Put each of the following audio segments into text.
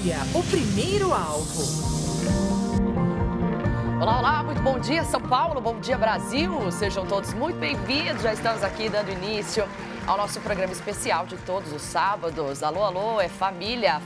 Família, o primeiro alvo. Olá, olá, muito bom dia São Paulo, bom dia Brasil, sejam todos muito bem-vindos, já estamos aqui dando início ao nosso programa especial de todos os sábados. Alô, alô, é família,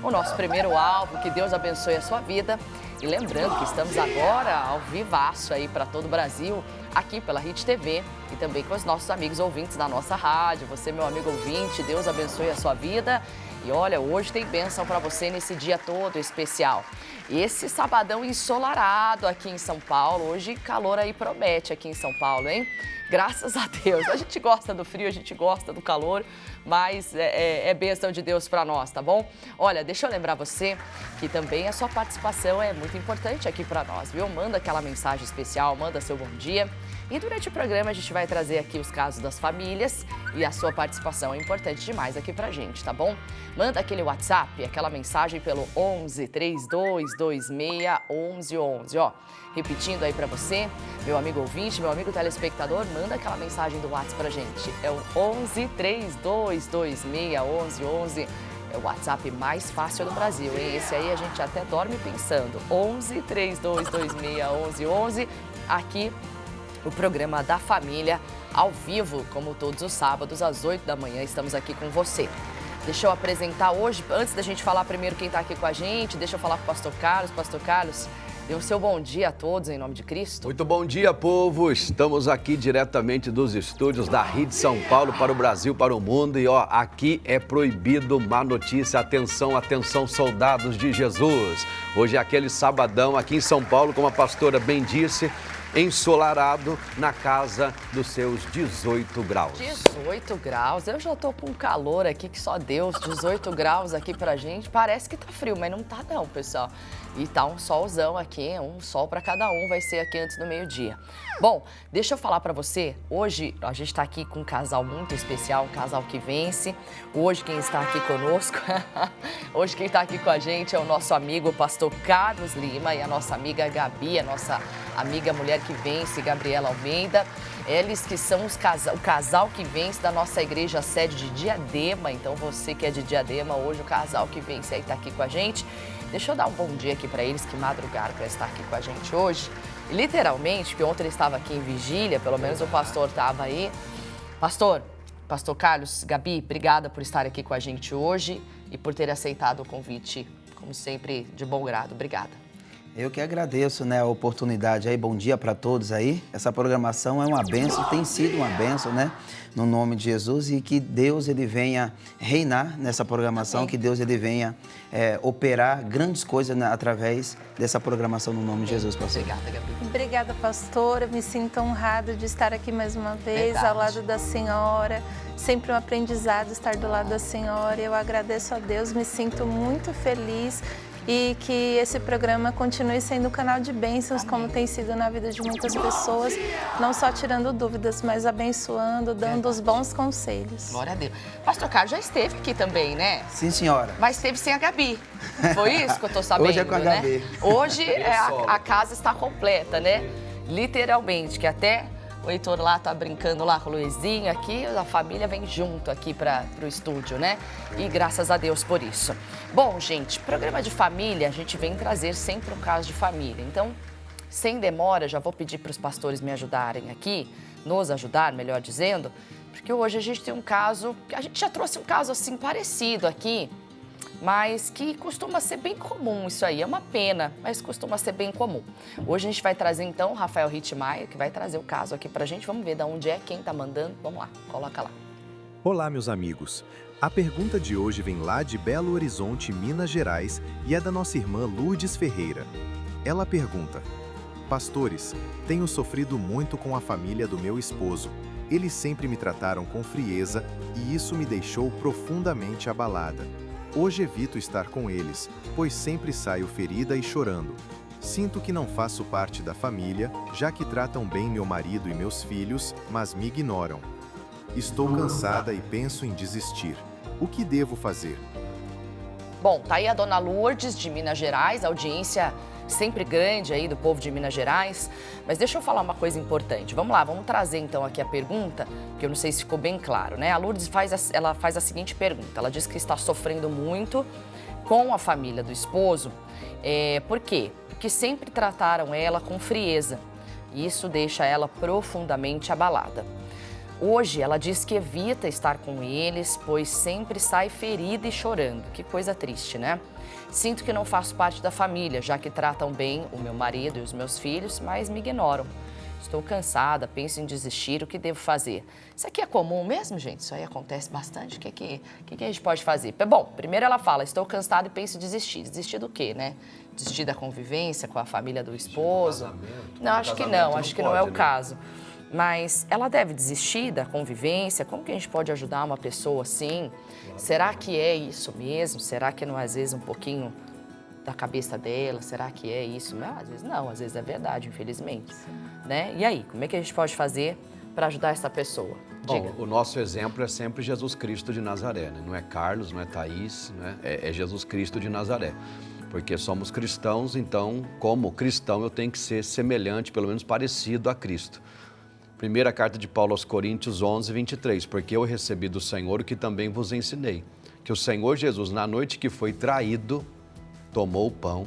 o nosso primeiro alvo, que Deus abençoe a sua vida. E lembrando que estamos agora ao vivaço aí para todo o Brasil, aqui pela Hit TV e também com os nossos amigos ouvintes da nossa rádio. Você, meu amigo ouvinte, Deus abençoe a sua vida. E olha, hoje tem bênção para você nesse dia todo especial. Esse sabadão ensolarado aqui em São Paulo, hoje calor aí promete aqui em São Paulo, hein? Graças a Deus. A gente gosta do frio, a gente gosta do calor, mas é bênção de Deus para nós, tá bom? Olha, deixa eu lembrar você que também a sua participação é muito importante aqui para nós, viu? Manda aquela mensagem especial, manda seu bom dia. E durante o programa a gente vai trazer aqui os casos das famílias e a sua participação é importante demais aqui pra gente, tá bom? Manda aquele WhatsApp, aquela mensagem pelo 11 3226 1111, ó. Repetindo aí pra você, meu amigo ouvinte, meu amigo telespectador, manda aquela mensagem do WhatsApp pra gente. É o 11 3226 1111. É o WhatsApp mais fácil do Brasil, hein? Esse aí a gente até dorme pensando. 11 3226 1111. Aqui o programa da família, ao vivo, como todos os sábados, às 8 da manhã, estamos aqui com você. Deixa eu apresentar hoje, antes da gente falar primeiro quem está aqui com a gente, deixa eu falar com o Pastor Carlos. Pastor Carlos, dê o seu bom dia a todos, em nome de Cristo. Muito bom dia, povo. Estamos aqui diretamente dos estúdios da Hit São Paulo para o Brasil, para o mundo. E ó, aqui é proibido má notícia. Atenção, atenção, soldados de Jesus. Hoje é aquele sabadão aqui em São Paulo, como a pastora bem disse, ensolarado na casa dos seus 18 graus. 18 graus, eu já tô com calor aqui que só Deus, 18 graus aqui pra gente, parece que tá frio, mas não tá não, pessoal. E tá um solzão aqui, um sol pra cada um, vai ser aqui antes do meio-dia. Bom, deixa eu falar pra você, hoje a gente tá aqui com um casal muito especial, um casal que vence. Hoje quem está aqui conosco, hoje quem tá aqui com a gente é o nosso amigo o pastor Carlos Lima e a nossa amiga Gabi, a nossa amiga mulher que vence, Gabriela Almeida. Eles que são o casal que vence da nossa igreja sede de Diadema. Então você que é de Diadema, hoje o casal que vence aí tá aqui com a gente. Deixa eu dar um bom dia aqui para eles que madrugaram para estar aqui com a gente hoje. E, literalmente, porque ontem ele estava aqui em vigília, pelo menos o pastor estava aí. Pastor Carlos, Gabi, obrigada por estar aqui com a gente hoje e por ter aceitado o convite, como sempre, de bom grado. Obrigada. Eu que agradeço, né, a oportunidade aí, bom dia para todos aí. Essa programação é uma bênção, tem sido uma bênção, né, no nome de Jesus, e que Deus ele venha reinar nessa programação, que Deus ele venha operar grandes coisas, né, através dessa programação no nome de Jesus, pastor. Obrigada, Gabi. Obrigada, pastora, me sinto honrada de estar aqui mais uma vez, Verdade. ao lado da senhora, sempre um aprendizado estar do lado da senhora. Eu agradeço a Deus, me sinto muito feliz e que esse programa continue sendo um canal de bênçãos, como tem sido na vida de muitas pessoas, não só tirando dúvidas, mas abençoando, dando os bons conselhos. Glória a Deus. Pastor Carlos já esteve aqui também, né? Sim, senhora. Mas esteve sem a Gabi. Foi isso que eu tô sabendo, Hoje é com a né? Gabi. Hoje a casa está completa, né? Literalmente, que até o Heitor lá tá brincando lá com o Luizinho aqui, a família vem junto aqui pro estúdio, né? E graças a Deus por isso. Bom, gente, programa de família, a gente vem trazer sempre um caso de família. Então, sem demora, já vou pedir para os pastores me ajudarem aqui, nos ajudar, melhor dizendo, porque hoje a gente tem um caso, a gente já trouxe um caso assim parecido aqui, mas que costuma ser bem comum isso aí. É uma pena, mas costuma ser bem comum. Hoje a gente vai trazer, então, o Rafael Rittmeier, que vai trazer o caso aqui pra gente. Vamos ver de onde é, quem tá mandando. Vamos lá, coloca lá. Olá, meus amigos. A pergunta de hoje vem lá de Belo Horizonte, Minas Gerais, e é da nossa irmã Lourdes Ferreira. Ela pergunta: Pastores, tenho sofrido muito com a família do meu esposo. Eles sempre me trataram com frieza e isso me deixou profundamente abalada. Hoje evito estar com eles, pois sempre saio ferida e chorando. Sinto que não faço parte da família, já que tratam bem meu marido e meus filhos, mas me ignoram. Estou cansada e penso em desistir. O que devo fazer? Bom, tá aí a dona Lourdes de Minas Gerais, audiência sempre grande aí do povo de Minas Gerais. Mas deixa eu falar uma coisa importante. Vamos lá, vamos trazer então aqui a pergunta, que eu não sei se ficou bem claro, né? A Lourdes faz a seguinte pergunta. Ela diz que está sofrendo muito com a família do esposo. Por quê? Porque sempre trataram ela com frieza. E isso deixa ela profundamente abalada. Hoje, ela diz que evita estar com eles, pois sempre sai ferida e chorando. Que coisa triste, né? Sinto que não faço parte da família, já que tratam bem o meu marido e os meus filhos, mas me ignoram. Estou cansada, penso em desistir, o que devo fazer? Isso aqui é comum mesmo, gente? Isso aí acontece bastante? O que a gente pode fazer? Bom, primeiro ela fala, estou cansada e penso em desistir. Desistir do quê, né? Desistir da convivência com a família do esposo? Não, acho que não, acho que não é o caso. Mas ela deve desistir da convivência? Como que a gente pode ajudar uma pessoa assim? Será que é isso mesmo? Será que não é, às vezes, um pouquinho da cabeça dela? Será que é isso? Não, às vezes não, às vezes é verdade, infelizmente. Né? E aí, como é que a gente pode fazer para ajudar essa pessoa? Diga. Bom, o nosso exemplo é sempre Jesus Cristo de Nazaré, né? Não é Carlos, não é Thaís, né? É Jesus Cristo de Nazaré. Porque somos cristãos, então, como cristão, eu tenho que ser semelhante, pelo menos parecido a Cristo. Primeira carta de Paulo aos Coríntios 11, 23. Porque eu recebi do Senhor o que também vos ensinei, que o Senhor Jesus, na noite que foi traído, tomou o pão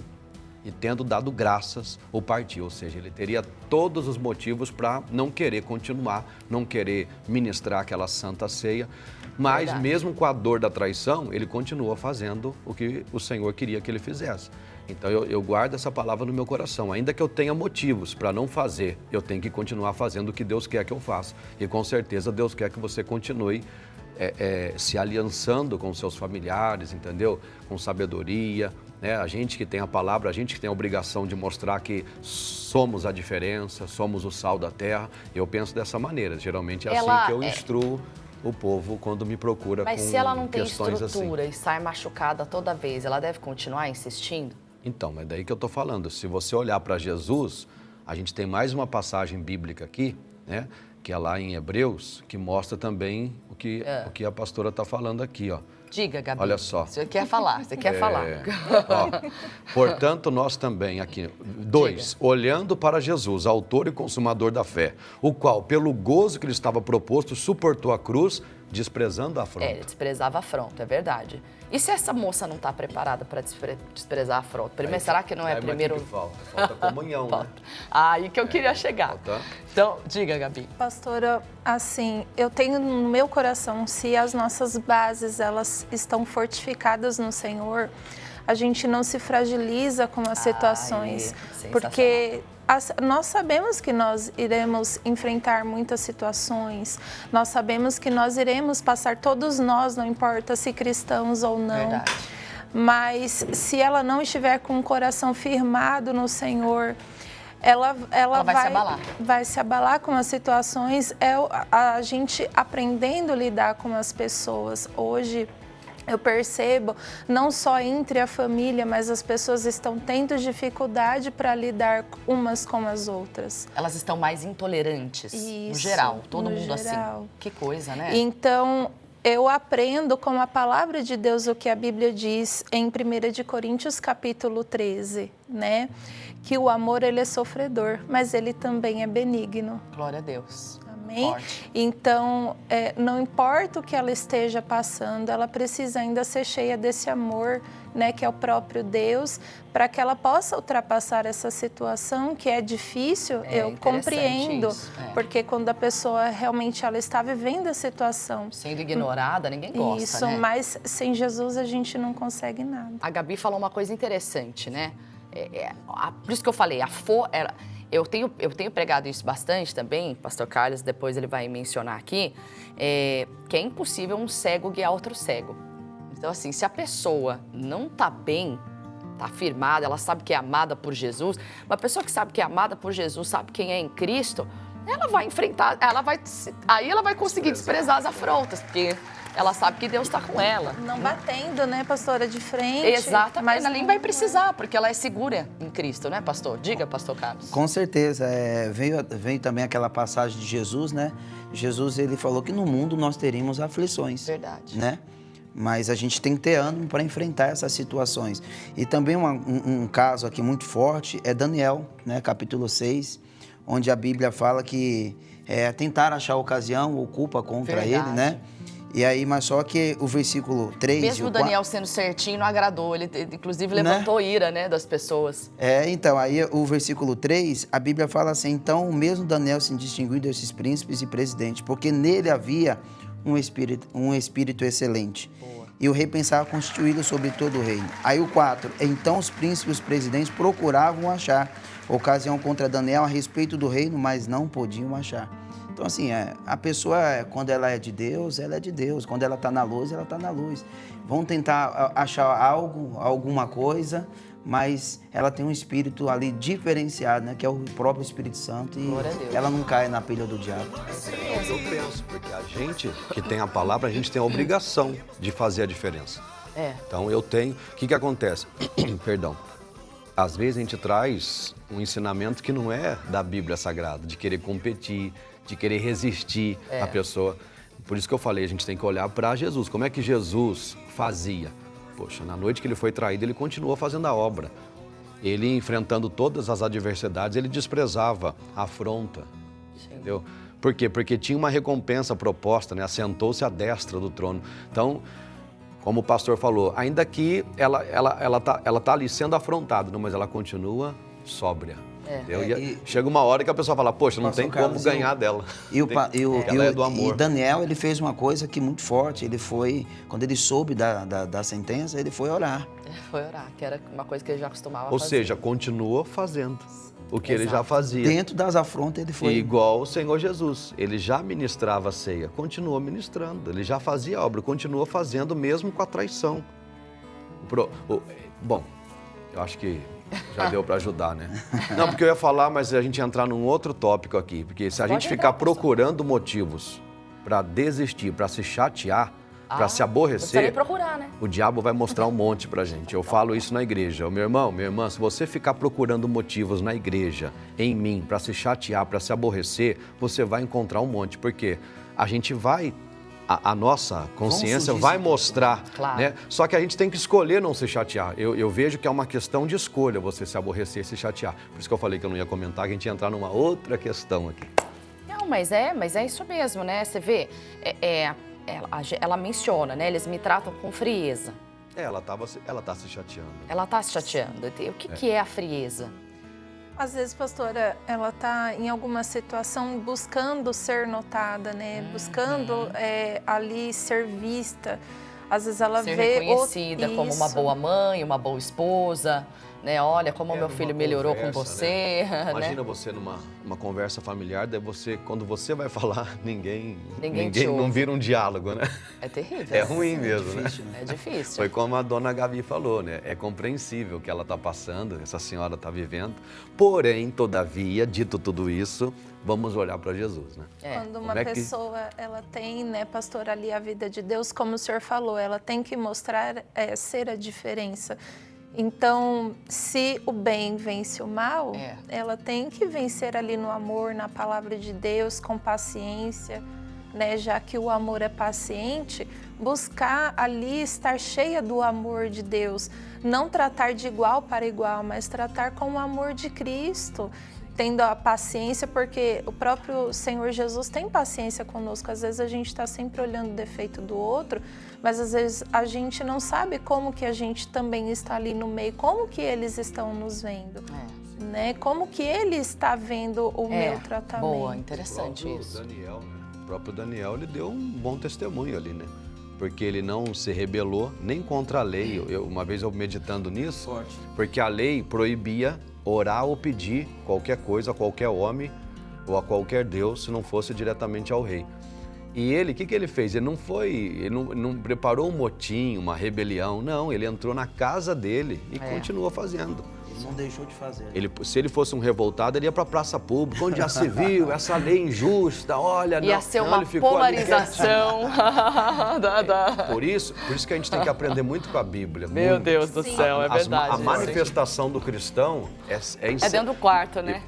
e, tendo dado graças, o partiu. Ou seja, ele teria todos os motivos para não querer continuar, não querer ministrar aquela santa ceia. Mas, mesmo com a dor da traição, ele continua fazendo o que o Senhor queria que ele fizesse. Então, eu guardo essa palavra no meu coração. Ainda que eu tenha motivos para não fazer, eu tenho que continuar fazendo o que Deus quer que eu faça. E, com certeza, Deus quer que você continue se aliançando com seus familiares, entendeu? Com sabedoria, né? A gente que tem a palavra, a gente que tem a obrigação de mostrar que somos a diferença, somos o sal da terra. Eu penso dessa maneira. Geralmente é assim que eu instruo o povo quando me procura com questões assim. Mas se ela não tem estrutura e sai machucada toda vez, ela deve continuar insistindo? Então, é daí que eu estou falando. Se você olhar para Jesus, a gente tem mais uma passagem bíblica aqui, né? Que é lá em Hebreus, que mostra também o que a pastora está falando aqui, ó. Diga, Gabi. Olha só. Você quer falar, Ó, portanto, nós também, aqui, 2, olhando para Jesus, autor e consumador da fé, o qual, pelo gozo que lhe estava proposto, suportou a cruz, desprezando a afronta. Ele desprezava a afronta, é verdade. E se essa moça não está preparada para desprezar a afronta? Primeiro, será que não é primeiro... Mas o que falta? Falta comunhão, né? Aí que eu queria chegar. Falta... Então, diga, Gabi. Pastora, assim, eu tenho no meu coração, se as nossas bases, elas estão fortificadas no Senhor, a gente não se fragiliza com as situações, porque nós sabemos que nós iremos enfrentar muitas situações, nós sabemos que nós iremos passar, todos nós, não importa se cristãos ou não. Verdade. Mas se ela não estiver com o coração firmado no Senhor, ela vai se abalar. Vai se abalar com as situações. A gente aprendendo a lidar com as pessoas. Hoje, eu percebo, não só entre a família, mas as pessoas estão tendo dificuldade para lidar umas com as outras. Elas estão mais intolerantes, no geral, todo mundo assim. Que coisa, né? Então, eu aprendo com a palavra de Deus o que a Bíblia diz em 1 de Coríntios, capítulo 13, né? Que o amor, ele é sofredor, mas ele também é benigno. Glória a Deus. Amém? Forte. Então, não importa o que ela esteja passando, ela precisa ainda ser cheia desse amor, né, que é o próprio Deus, para que ela possa ultrapassar essa situação que é difícil, eu compreendo, porque quando a pessoa realmente ela está vivendo a situação. Sendo ignorada, ninguém gosta, isso, né? Mas sem Jesus a gente não consegue nada. A Gabi falou uma coisa interessante, né? Por isso que eu falei, eu tenho pregado isso bastante também, pastor Carlos, depois ele vai mencionar aqui, que é impossível um cego guiar outro cego. Então, assim, se a pessoa não tá bem, tá firmada, ela sabe que é amada por Jesus, uma pessoa que sabe que é amada por Jesus, sabe quem é em Cristo, ela vai enfrentar, aí ela vai conseguir desprezar as afrontas, porque ela sabe que Deus está com ela. Não batendo, né, pastora, de frente. Exatamente, mas ela nem vai precisar, porque ela é segura em Cristo, né, pastor? Diga, pastor Carlos. Com certeza. Veio também aquela passagem de Jesus, né? Jesus, ele falou que no mundo nós teríamos aflições. Verdade. Né? Mas a gente tem que ter ânimo para enfrentar essas situações. E também um caso aqui muito forte é Daniel, né, capítulo 6, onde a Bíblia fala que tentaram achar ocasião ou culpa contra ele, né? E aí, mas só que o versículo 3... Mesmo e o Daniel sendo certinho, não agradou. Ele, inclusive, levantou ira, né, das pessoas. Então, aí o versículo 3, a Bíblia fala assim, então, mesmo Daniel se distinguiu desses príncipes e presidentes, porque nele havia um espírito excelente. Boa. E o rei pensava constituí-lo sobre todo o reino. Aí o 4, então os príncipes e os presidentes procuravam achar ocasião contra Daniel a respeito do reino, mas não podiam achar. Então, assim, a pessoa, quando ela é de Deus, ela é de Deus. Quando ela está na luz, ela está na luz. Vão tentar achar alguma coisa, mas ela tem um espírito ali diferenciado, né? Que é o próprio Espírito Santo. E ela não cai na pilha do diabo. Eu penso, porque a gente que tem a palavra, a gente tem a obrigação de fazer a diferença. Então, eu tenho... O que acontece? Perdão. Às vezes a gente traz um ensinamento que não é da Bíblia Sagrada, de querer competir, de querer resistir à pessoa. Por isso que eu falei, a gente tem que olhar para Jesus. Como é que Jesus fazia? Poxa, na noite que ele foi traído, ele continuou fazendo a obra. Ele, enfrentando todas as adversidades, ele desprezava a afronta, entendeu? Por quê? Porque tinha uma recompensa proposta, né? Assentou-se à destra do trono. Então, como o pastor falou, ainda que ela tá ali sendo afrontada, não, mas ela continua sóbria. E chega uma hora que a pessoa fala, poxa, não tem como ganhar dela. Ela é do amor. E Daniel, ele fez uma coisa que muito forte. Ele foi, quando ele soube da sentença, ele foi orar. Foi orar, que era uma coisa que ele já costumava fazer. Ou seja, continua fazendo o que ele já fazia. Dentro das afrontas, ele foi... E igual o Senhor Jesus, ele já ministrava a ceia, continua ministrando. Ele já fazia a obra, continua fazendo mesmo com a traição. Bom, eu acho que já deu para ajudar, né? Não, porque eu ia falar, mas a gente ia entrar num outro tópico aqui. Porque se a gente ficar procurando motivos para desistir, para se chatear, para se aborrecer, procurar, né? O diabo vai mostrar um monte pra gente. Eu falo isso na igreja. Meu irmão, minha irmã, se você ficar procurando motivos na igreja, em mim, para se chatear, para se aborrecer, você vai encontrar um monte. Porque a gente vai... A nossa consciência vai mostrar, né? Só que a gente tem que escolher não se chatear. Eu vejo que é uma questão de escolha você se aborrecer e se chatear. Por isso que eu falei que eu não ia comentar, que a gente ia entrar numa outra questão aqui. Não, mas é isso mesmo, né? Você vê, ela menciona, né? Eles me tratam com frieza. Ela tá se chateando. Ela tá se chateando. O que é a frieza? Às vezes, pastora, ela está em alguma situação buscando ser notada, né? Buscando ali ser vista. Às vezes ela ser vê reconhecida como uma boa mãe, uma boa esposa, né? Olha como meu filho melhorou com você. Né? Imagina né? você numa conversa familiar, daí quando você vai falar, ninguém não vira um diálogo, né? É terrível. É ruim mesmo, difícil, né? É difícil. Foi como a dona Gabi falou, né? É compreensível o que ela está passando, essa senhora está vivendo. Porém, todavia, dito tudo isso, vamos olhar para Jesus, né? Quando uma pessoa, ela tem, né, pastor, ali a vida de Deus, como o senhor falou, ela tem que mostrar, ser a diferença. Então, se o bem vence o mal, ela tem que vencer ali no amor, na palavra de Deus, com paciência, né? Já que o amor é paciente, buscar ali estar cheia do amor de Deus. Não tratar de igual para igual, mas tratar com o amor de Cristo, tendo a paciência, porque o próprio Senhor Jesus tem paciência conosco. Às vezes a gente está sempre olhando o defeito do outro, mas às vezes a gente não sabe como que a gente também está ali no meio, como que eles estão nos vendo, né? Como que ele está vendo o meu tratamento. Boa, interessante isso. O próprio Daniel, ele deu um bom testemunho ali, né? Porque ele não se rebelou nem contra a lei. Uma vez eu meditando nisso, porque a lei proibia orar ou pedir qualquer coisa a qualquer homem ou a qualquer Deus, se não fosse diretamente ao rei. E ele, o que ele fez? Ele não preparou um motim, uma rebelião, não. Ele entrou na casa dele e continuou fazendo. Ele não deixou de fazer. Se ele fosse um revoltado, ele ia para a praça pública, onde já se viu, essa lei injusta, olha... Ia ser uma polarização. Por isso que a gente tem que aprender muito com a Bíblia. Meu Deus do céu, é verdade. A manifestação do cristão é dentro do quarto, né?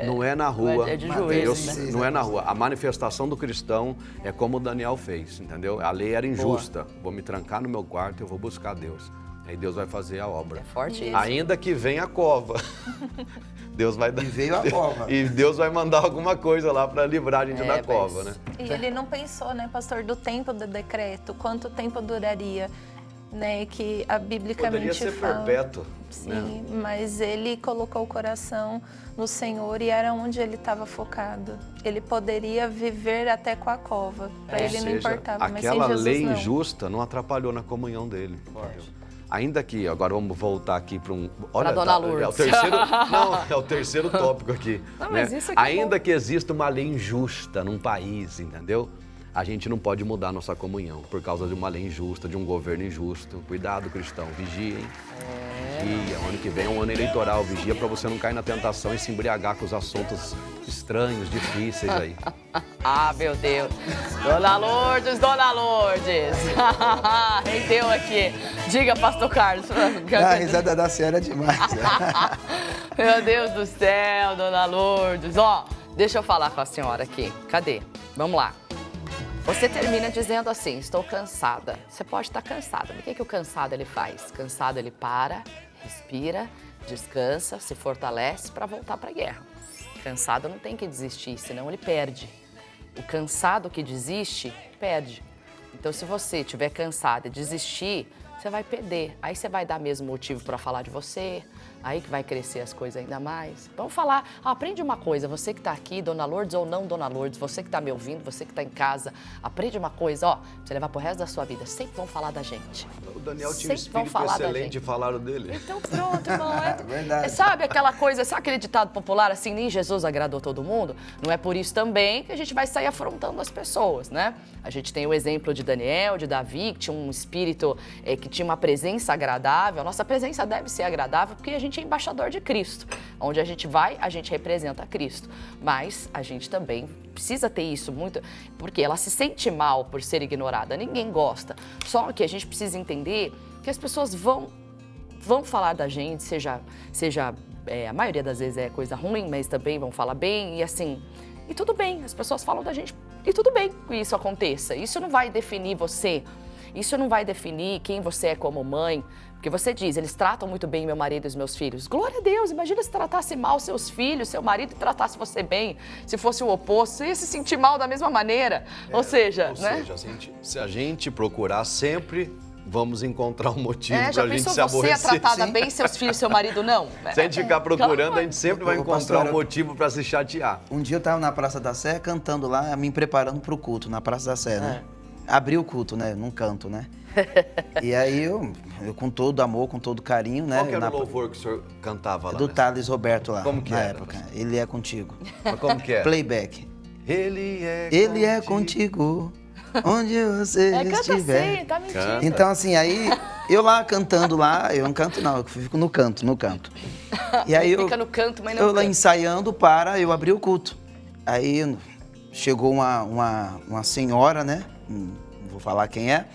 Não é na rua. É de joelhos, né? Não é na rua. A manifestação do cristão é como o Daniel fez, entendeu? A lei era injusta. Vou me trancar no meu quarto e eu vou buscar Deus. Aí Deus vai fazer a obra. É forte isso. Ainda que venha a cova. Deus vai dar. E veio a cova. E Deus vai mandar alguma coisa lá para livrar a gente da cova, né? E ele não pensou, né, pastor, do tempo do decreto, quanto tempo duraria, né, que a biblicamente Poderia ser fala. perpétuo. Sim, né? mas ele colocou o coração no Senhor e era onde ele estava focado. Ele poderia viver até com a cova, para ele não importava, mas sem aquela Jesus lei não. injusta não atrapalhou na comunhão dele. Entendeu? Ainda que, agora vamos voltar aqui para um... Pra Dona Lourdes. É o terceiro, não, é o terceiro tópico aqui. Não, né? mas isso aqui é Ainda bom. que exista uma lei injusta num país, entendeu? A gente não pode mudar nossa comunhão por causa de uma lei injusta, de um governo injusto. Cuidado, cristão, vigia, hein? Vigia, ano que vem é um ano eleitoral, vigia para você não cair na tentação e se embriagar com os assuntos estranhos, difíceis aí. Ah, meu Deus. Dona Lourdes, Dona Lourdes. Rendeu aqui. Diga, pastor Carlos. A risada da senhora é demais. Meu Deus do céu, Dona Lourdes. Ó, deixa eu falar com a senhora aqui. Cadê? Vamos lá. Você termina dizendo assim, estou cansada. Você pode estar cansada, mas o que o cansado ele faz? Cansado ele para, respira, descansa, se fortalece para voltar para a guerra. Cansado não tem que desistir, senão ele perde. O cansado que desiste, perde. Então, se você estiver cansado e desistir, você vai perder. Aí você vai dar mesmo motivo para falar de você, aí que vai crescer as coisas ainda mais. Vamos falar, aprende uma coisa, você que está aqui, Dona Lourdes ou não Dona Lourdes, você que está me ouvindo, você que está em casa, aprende uma coisa, ó, pra você levar pro resto da sua vida, sempre vão falar da gente. O Daniel tinha um Sempre vão espírito falar da excelente gente. e falaram dele. Então pronto, irmão. É verdade. Sabe aquela coisa, sabe aquele ditado popular assim, nem Jesus agradou todo mundo? Não é por isso também que a gente vai sair afrontando as pessoas, né? A gente tem o exemplo de Daniel, de Davi, que tinha um espírito, que tinha uma presença agradável. A nossa presença deve ser agradável porque a gente é embaixador de Cristo. Onde a gente vai, a gente representa Cristo. Mas a gente também precisa ter isso muito, porque ela se sente mal por ser ignorada. Ninguém gosta. Só que a gente precisa entender que as pessoas vão falar da gente, seja a maioria das vezes é coisa ruim, mas também vão falar bem e assim, e tudo bem, as pessoas falam da gente e tudo bem que isso aconteça. Isso não vai definir você, isso não vai definir quem você é como mãe, porque você diz, eles tratam muito bem meu marido e os meus filhos. Glória a Deus, imagina se tratasse mal seus filhos, seu marido e tratasse você bem, se fosse o oposto, você ia se sentir mal da mesma maneira, ou seja, se a gente procurar sempre, vamos encontrar um motivo pra já gente pensou se você é aborrecer. tratada bem, seus filhos, seu marido não? Se a gente ficar procurando, a gente sempre vai Ô, encontrar pastora, um motivo pra se chatear. Um dia eu estava na Praça da Sé cantando lá, me preparando para o culto na Praça da Sé, né? Abri o culto, né? Num canto, né? E aí eu com todo amor, com todo carinho, né? Qual que era o louvor que o senhor cantava lá? Do Thales Roberto lá, Como que na era? época. Ele é contigo. Mas como que é? Playback. Ele É contigo, onde você Canta estiver. assim, tá mentindo. Canta. Então, assim, aí eu lá cantando lá, eu não canto não, eu fico no canto. E aí Fica no canto, mas não eu lá canta. ensaiando para eu abrir o culto. Aí chegou uma senhora, né? Não vou falar quem é.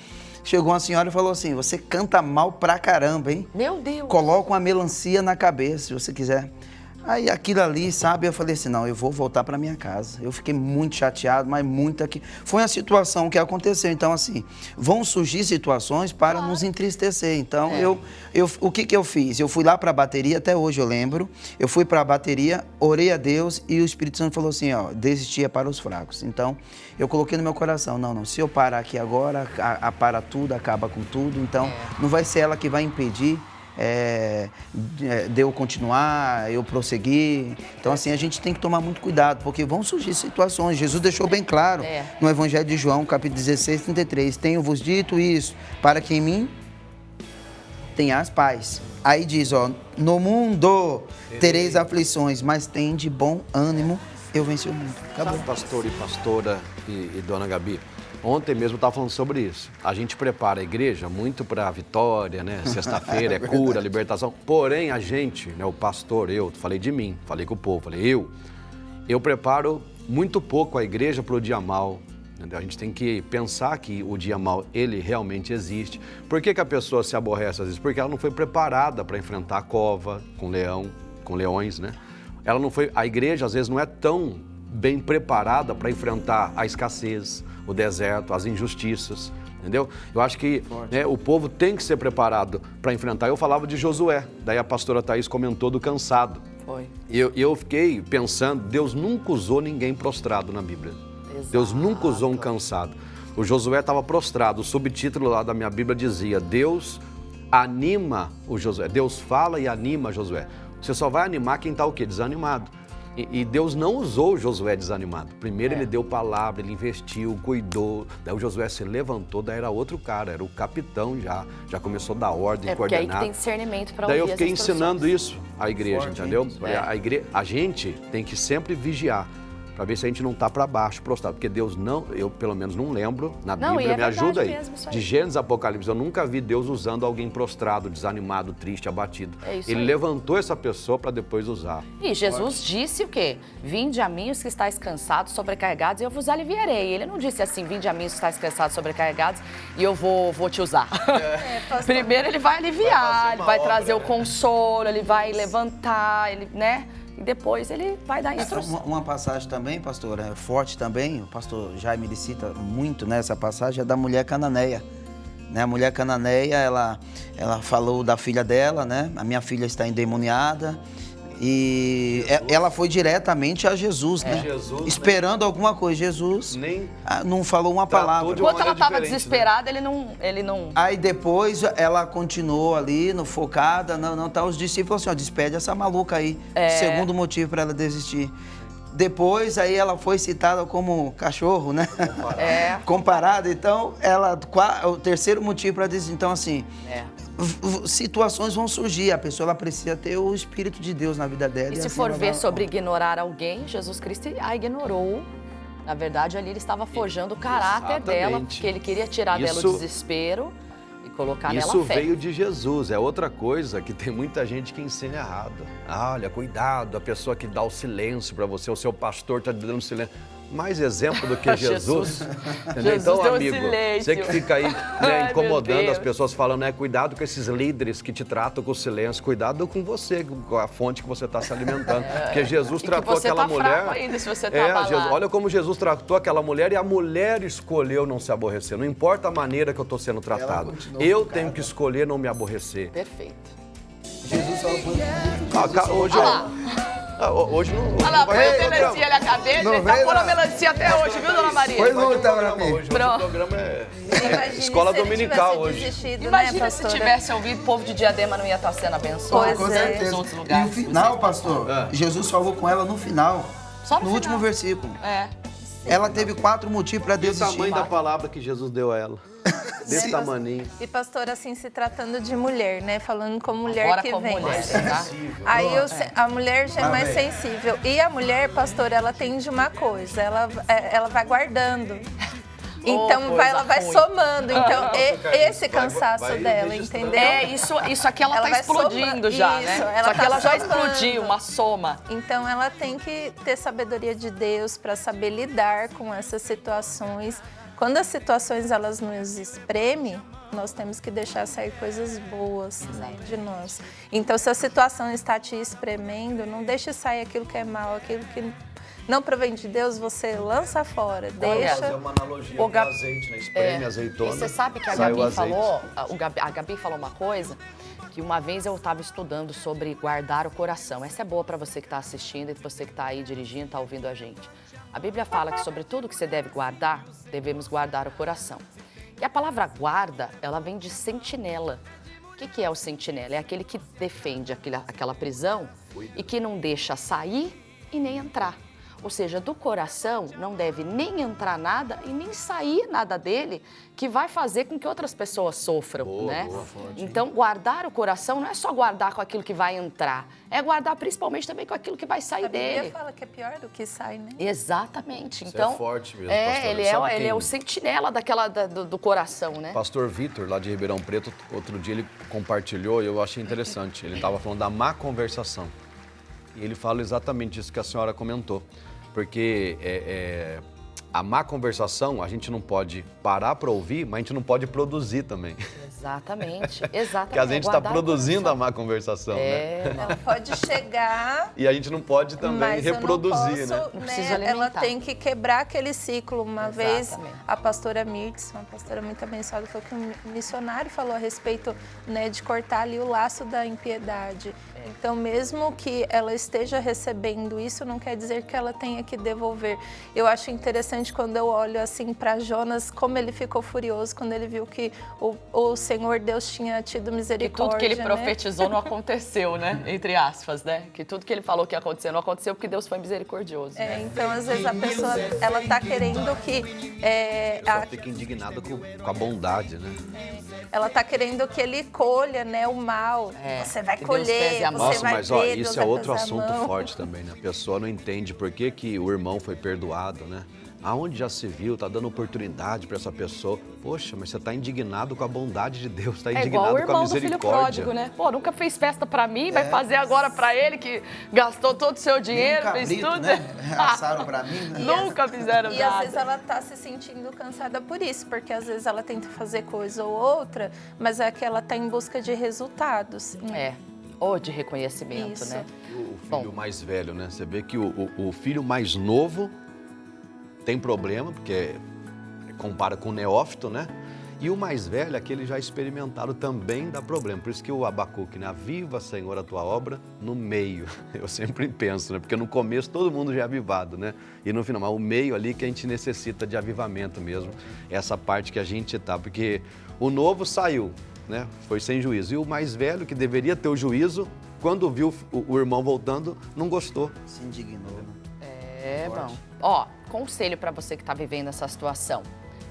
Chegou uma senhora e falou assim, você canta mal pra caramba, hein? Meu Deus. Coloca uma melancia na cabeça, se você quiser. Aí aquilo ali, sabe, eu falei assim, não, eu vou voltar para minha casa. Eu fiquei muito chateado, mas muito aqui. Foi uma situação que aconteceu, então assim, vão surgir situações para nos entristecer. Então, o que eu fiz? Eu fui lá para a bateria, até hoje eu lembro, eu fui para a bateria, orei a Deus e o Espírito Santo falou assim, ó, desistir é para os fracos. Então, eu coloquei no meu coração, não, se eu parar aqui agora, para tudo, acaba com tudo, então não vai ser ela que vai impedir de eu continuar, eu prosseguir. Então, assim, a gente tem que tomar muito cuidado, porque vão surgir situações. Jesus deixou bem claro no Evangelho de João, capítulo 16, 33. Tenho-vos dito isso, para que em mim tenhas paz. Aí diz, ó, no mundo tereis aflições, mas tem de bom ânimo, eu venci o mundo. Acabou. Sabe, pastor e pastora e dona Gabi, ontem mesmo eu estava falando sobre isso. A gente prepara a igreja muito para a vitória, né? Sexta-feira é cura, libertação. Porém, a gente, né, o pastor, eu falei de mim, falei com o povo, falei eu preparo muito pouco a igreja para o dia mal. Entendeu? A gente tem que pensar que o dia mal, ele realmente existe. Por que a pessoa se aborrece às vezes? Porque ela não foi preparada para enfrentar a cova com leões, né? Ela não foi, a igreja às vezes não é tão bem preparada para enfrentar a escassez, o deserto, as injustiças, entendeu? Eu acho que o povo tem que ser preparado para enfrentar. Eu falava de Josué, daí a pastora Thaís comentou do cansado. Foi. E eu fiquei pensando, Deus nunca usou ninguém prostrado na Bíblia. Exato. Deus nunca usou um cansado. O Josué estava prostrado, o subtítulo lá da minha Bíblia dizia, Deus anima o Josué. Deus fala e anima Josué. Você só vai animar quem está o quê? Desanimado. E Deus não usou o Josué desanimado. Primeiro ele deu palavra, ele investiu, cuidou. Daí o Josué se levantou, daí era outro cara, era o capitão já começou a dar ordem, porque coordenar. aí que tem discernimento para ouvir. Daí eu fiquei as instruções. ensinando isso à igreja, Forte, entendeu? hein? A gente tem que sempre vigiar para ver se a gente não está para baixo, prostrado. Porque Deus não, eu pelo menos não lembro, na Não, Bíblia, e é me ajuda aí. verdade mesmo isso aí. De Gênesis a Apocalipse, eu nunca vi Deus usando alguém prostrado, desanimado, triste, abatido. É isso Ele aí. levantou essa pessoa para depois usar. E Jesus disse o quê? Vinde a mim os que estáis cansados, sobrecarregados, e eu vos aliviarei. Ele não disse assim, vinde a mim os que estáis cansados, sobrecarregados, e eu vou te usar. pastor. Primeiro ele vai aliviar, ele vai obra, trazer o né? consolo, ele vai levantar, ele, né? E depois ele vai dar instrução. Uma passagem também, pastor, forte também, o pastor Jaime ele cita muito nessa passagem, é da mulher cananeia. Né? A mulher cananeia, ela falou da filha dela, né? A minha filha está endemoniada. E ela foi diretamente a Jesus, né? Jesus, esperando alguma coisa. Jesus Nem não falou uma tratou palavra. de uma Enquanto ela maneira estava diferente, desesperada, ele não... Aí depois ela continuou ali, focada, tá. Os discípulos falaram assim, ó, despede essa maluca aí. Segundo motivo para ela desistir. Depois, aí ela foi citada como cachorro, né? Comparada. Então, o terceiro motivo para desistir. Então, assim, situações vão surgir. A pessoa ela precisa ter o Espírito de Deus na vida dela. E se assim for ela ver vai- sobre ignorar alguém, Jesus Cristo a ignorou. Na verdade, ali ele estava forjando o caráter dela, Exatamente. porque ele queria tirar dela Isso- o desespero e colocar Isso nela a fé. veio de Jesus, é outra coisa que tem muita gente que ensina errado. Olha, cuidado, a pessoa que dá o silêncio para você, o seu pastor está dando silêncio. Mais exemplo do que Jesus. Entendeu? Jesus Então, deu amigo, silêncio. você que fica aí Ai, incomodando meu as Deus. pessoas falando, cuidado com esses líderes que te tratam com silêncio, cuidado com você, com a fonte que você está se alimentando. Porque Jesus E que tratou você aquela tá mulher. fraco ainda se você tá abalado. Olha como Jesus tratou aquela mulher e a mulher escolheu não se aborrecer. Não importa a maneira que eu estou sendo tratado. continuou Eu focada. tenho que escolher não me aborrecer. Perfeito. Jesus falou Hoje não. Olha lá, não põe vai a ter programa. melancia ali a cabeça, Não ele tá vem, pondo a não. melancia até hoje, viu, dona Maria? Pois Vai ter não, tá, programa Rafinha. hoje. Pronto. O programa é Imagine escola se ele dominical tivesse hoje. desistido, Imagina né, se pastora? tivesse ouvido, o povo de Diadema não ia estar sendo abençoado. Pois Com é. certeza. Nos outros E lugares. o final, pastor, Jesus falou com ela no final. Só no No último final. versículo. É. Ela teve 4 motivos para o desistir. tamanho da palavra que Jesus deu a ela. Desse tamaninho. E pastor, assim, se tratando de mulher, né? Falando como mulher Agora que como vem. mulher, tá? Aí a mulher já é mais Amém. sensível. E a mulher, pastor, ela tem de uma coisa, ela vai guardando. Então coisa ela vai ruim. somando. Então, esse cansaço vai dela, registrando. entendeu? É, isso aqui ela Ela tá vai explodindo soma- já, isso, né? ela Isso aqui tá ela já somando. explodiu, uma soma. Então ela tem que ter sabedoria de Deus para saber lidar com essas situações. Quando as situações elas nos espremem, nós temos que deixar sair coisas boas, né, de nós. Então se a situação está te espremendo, não deixe sair aquilo que é mal, aquilo que não provém de Deus, você lança fora, deixa. Fazer uma analogia O com Gab- azeite, né? Espreme E azeitona. você sabe que a sai o Gabi azeite. falou, a Gabi falou uma coisa, que uma vez eu estava estudando sobre guardar o coração. Essa é boa para você que está assistindo e você que está aí dirigindo, está ouvindo a gente. A Bíblia fala que sobre tudo que você deve guardar, devemos guardar o coração. E a palavra guarda, ela vem de sentinela. O que é o sentinela? É aquele que defende aquela prisão e que não deixa sair e nem entrar. Ou seja, do coração não deve nem entrar nada e nem sair nada dele que vai fazer com que outras pessoas sofram, né? Então, guardar o coração não é só guardar com aquilo que vai entrar, é guardar principalmente também com aquilo que vai sair A Bíblia dele. fala que é pior do que sai, né? Exatamente. Isso Então, é forte mesmo, pastora. ele Sabe é quem- o sentinela do coração, né? Pastor Vitor, lá de Ribeirão Preto, outro dia ele compartilhou e eu achei interessante. Ele estava falando da má conversação. E ele fala exatamente isso que a senhora comentou. Porque a má conversação, a gente não pode parar para ouvir, mas a gente não pode produzir também. Exatamente. Porque a gente está produzindo a má conversação, né? Ela pode chegar... E a gente não pode também reproduzir, né? Não precisa alimentar. Ela tem que quebrar aquele ciclo. Uma vez, Exatamente. a pastora Mirtz, uma pastora muito abençoada, falou que um missionário falou a respeito, né, de cortar ali o laço da impiedade. Então, mesmo que ela esteja recebendo isso, não quer dizer que ela tenha que devolver. Eu acho interessante quando eu olho assim para Jonas, como ele ficou furioso quando ele viu que o Senhor Deus tinha tido misericórdia. E tudo que ele né? profetizou não aconteceu, né? Entre aspas, né? Que tudo que ele falou que ia acontecer não aconteceu porque Deus foi misericordioso. Então, às vezes, a pessoa, ela tá querendo que... Só fica indignada com a bondade, né? Ela tá querendo que ele colha, né, o mal. Você vai que Deus pese colher, a você mão. Nossa, vai mas ver, ó, Deus isso é vai outro pesar a assunto mão. forte também, né? A pessoa não entende por que o irmão foi perdoado, né? Aonde já se viu, tá dando oportunidade para essa pessoa. Poxa, mas você tá indignado com a bondade de Deus, tá É igual indignado o com a irmão do filho misericórdia. pródigo, né? Pô, nunca fez festa pra mim, vai fazer agora pra ele que gastou todo o seu dinheiro, Nem um fez cabrito, tudo. né? Assaram pra mim, né? Nunca fizeram E nada. às vezes ela tá se sentindo cansada por isso, porque às vezes ela tenta fazer coisa ou outra, mas é que ela tá em busca de resultados. Ou de reconhecimento, Isso. né? O filho mais velho, né? Você vê que o filho mais novo tem problema, porque compara com o neófito, né? E o mais velho, aquele já experimentaram, também dá problema. Por isso que o Abacuque, né? Aviva, Senhor, a tua obra no meio. Eu sempre penso, né? Porque no começo todo mundo já é avivado, né? E no final, mas o meio ali que a gente necessita de avivamento mesmo. Essa parte que a gente tá, porque o novo saiu, né? Foi sem juízo. E o mais velho, que deveria ter o juízo, quando viu o irmão voltando, não gostou. Se indignou, né? Bom. Ó, conselho para você que está vivendo essa situação.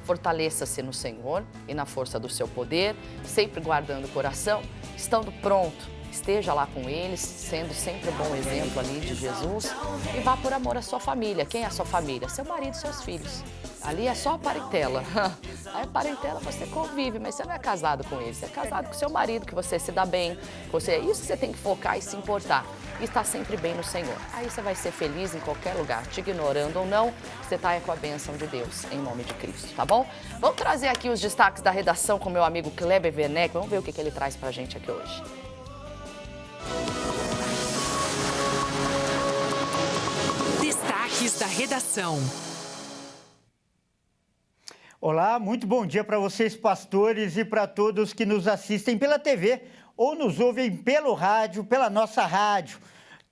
Fortaleça-se no Senhor e na força do seu poder, sempre guardando o coração, estando pronto. Esteja lá com eles, sendo sempre um bom exemplo ali de Jesus e vá por amor à sua família. Quem é a sua família? Seu marido e seus filhos. Ali é só a parentela. Aí a parentela você convive, mas você não é casado com eles. Você é casado com seu marido, que você se dá bem. Isso que você tem que focar e se importar. E estar sempre bem no Senhor. Aí você vai ser feliz em qualquer lugar, te ignorando ou não, você está com a bênção de Deus, em nome de Cristo, tá bom? Vamos trazer aqui os destaques da redação com meu amigo Kleber Werneck. Vamos ver o que ele traz pra gente aqui hoje. Destaques da redação. Olá, muito bom dia para vocês, pastores, e para todos que nos assistem pela TV ou nos ouvem pelo rádio, pela nossa rádio.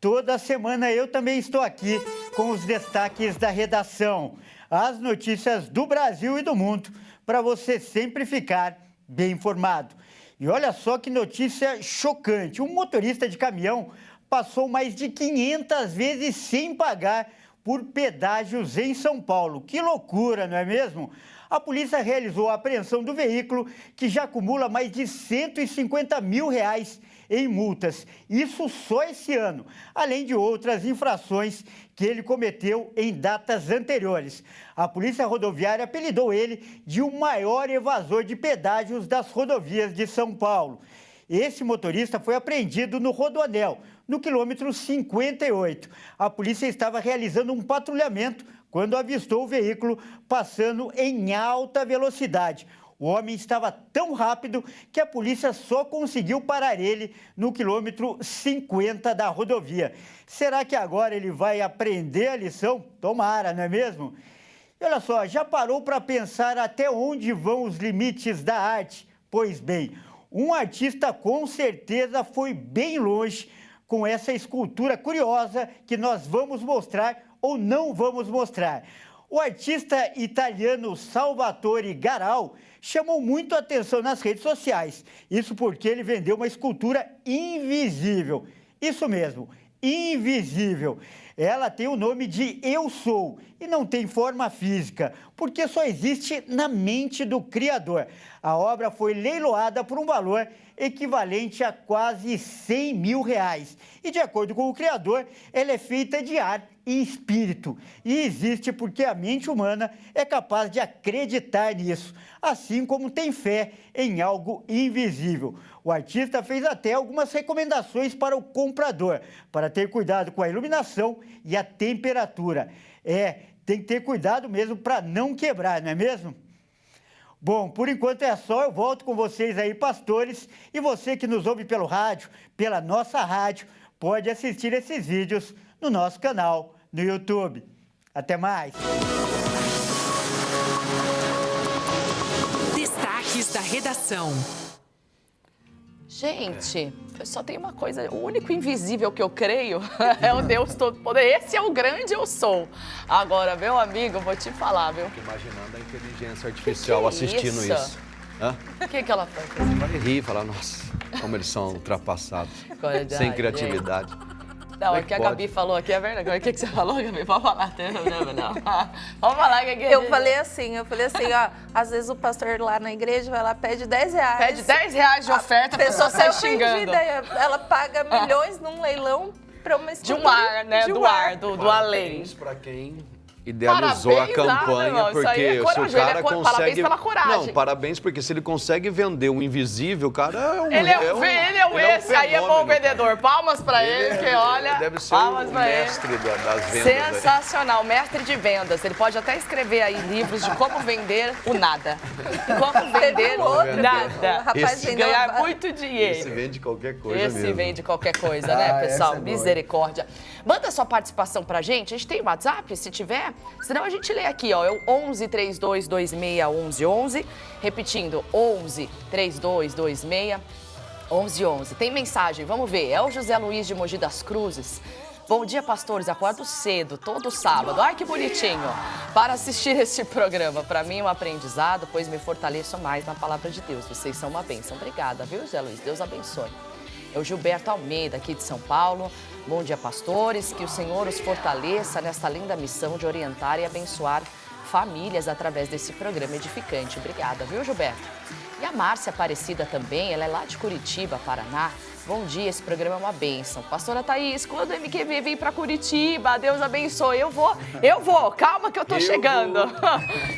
Toda semana eu também estou aqui com os destaques da redação, as notícias do Brasil e do mundo, para você sempre ficar bem informado. E olha só que notícia chocante, um motorista de caminhão passou mais de 500 vezes sem pagar por pedágios em São Paulo. Que loucura, não é mesmo? A polícia realizou a apreensão do veículo, que já acumula mais de R$150 mil em multas. Isso só esse ano, além de outras infrações que ele cometeu em datas anteriores. A Polícia Rodoviária apelidou ele de o maior evasor de pedágios das rodovias de São Paulo. Esse motorista foi apreendido no Rodoanel, no quilômetro 58. A polícia estava realizando um patrulhamento quando avistou o veículo passando em alta velocidade. O homem estava tão rápido que a polícia só conseguiu parar ele no quilômetro 50 da rodovia. Será que agora ele vai aprender a lição? Tomara, não é mesmo? E olha só, já parou para pensar até onde vão os limites da arte? Pois bem, um artista com certeza foi bem longe com essa escultura curiosa que nós vamos mostrar ou não vamos mostrar. O artista italiano Salvatore Garal chamou muito a atenção nas redes sociais. Isso porque ele vendeu uma escultura invisível. Isso mesmo, invisível. Ela tem o nome de Eu Sou e não tem forma física, porque só existe na mente do criador. A obra foi leiloada por um valor equivalente a quase R$100 mil. E de acordo com o criador, ela é feita de ar e espírito. E existe porque a mente humana é capaz de acreditar nisso, assim como tem fé em algo invisível. O artista fez até algumas recomendações para o comprador, para ter cuidado com a iluminação e a temperatura. tem que ter cuidado mesmo para não quebrar, não é mesmo? Bom, por enquanto é só, eu volto com vocês aí, pastores, e você que nos ouve pelo rádio, pela nossa rádio, pode assistir esses vídeos no nosso canal no YouTube. Até mais! Destaques da redação. Gente, eu só tem uma coisa, o único invisível que eu creio é o Deus Todo-Poderoso. Esse é o grande eu sou. Agora, meu amigo, vou te falar, viu? Fico imaginando a inteligência artificial Que assistindo isso. Hã? O que ela faz? Você vai rir e falar, nossa, como eles são ultrapassados. Verdade, sem criatividade. Não, Como é é que que a pode? Gabi falou aqui, é verdade. O que você falou, Gabi? Pode falar. Não. Vamos falar que Eu falei assim, ó, às vezes o pastor lá na igreja vai lá, pede R$10. Pede R$10 de oferta, a pessoa sai xingando. Ela paga milhões num leilão para uma De um ar, né? Do ar, do além. Parabéns pra quem idealizou Parabéns, a campanha, nada, irmão. Isso aí é porque se o corajoso, cara consegue... parabéns pela coragem. Não, parabéns, porque se ele consegue vender um invisível, o cara é um... Ele é esse aí é bom fenômeno, vendedor. Palmas pra ele, que olha. Deve ser palmas o pra ele. mestre das vendas. Sensacional, mestre de vendas. Ele pode até escrever aí livros de como vender o nada. Como vender outro, nada. o rapaz Esse vendeu Ganhar muito dinheiro. Esse vende qualquer coisa Esse mesmo. vende qualquer coisa, né, Ah, pessoal? essa é boa. Misericórdia. Manda sua participação pra gente. A gente tem WhatsApp, se tiver. Senão a gente lê aqui, ó. É o 11 32 26 11 11. Repetindo, 11 32 26 11 11. Tem mensagem, vamos ver. É o José Luiz de Mogi das Cruzes. Bom dia, pastores. Acordo cedo, todo sábado. Ai, que bonitinho. Para assistir esse programa. Para mim, um aprendizado, pois me fortaleço mais na palavra de Deus. Vocês são uma bênção. Obrigada, viu, José Luiz? Deus abençoe. É o Gilberto Almeida, aqui de São Paulo. Bom dia, pastores. Que o Senhor os fortaleça nesta linda missão de orientar e abençoar famílias através desse programa edificante. Obrigada, viu, Gilberto? E a Márcia Aparecida também, ela é lá de Curitiba, Paraná. Bom dia, esse programa é uma bênção. Pastora Thaís, quando o MQV vir para Curitiba, Deus abençoe. Eu vou. Calma que eu tô chegando.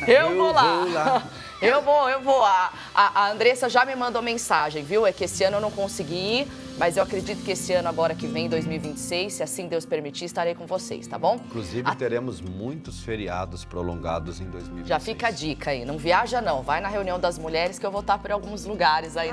Eu vou lá. Eu vou. A Andressa já me mandou mensagem, viu? É que esse ano eu não consegui ir, mas eu acredito que esse ano, agora que vem, 2026, se assim Deus permitir, estarei com vocês, tá bom? Inclusive, teremos muitos feriados prolongados em 2026. Já fica a dica aí, não viaja não, vai na reunião das mulheres que eu vou estar por alguns lugares aí.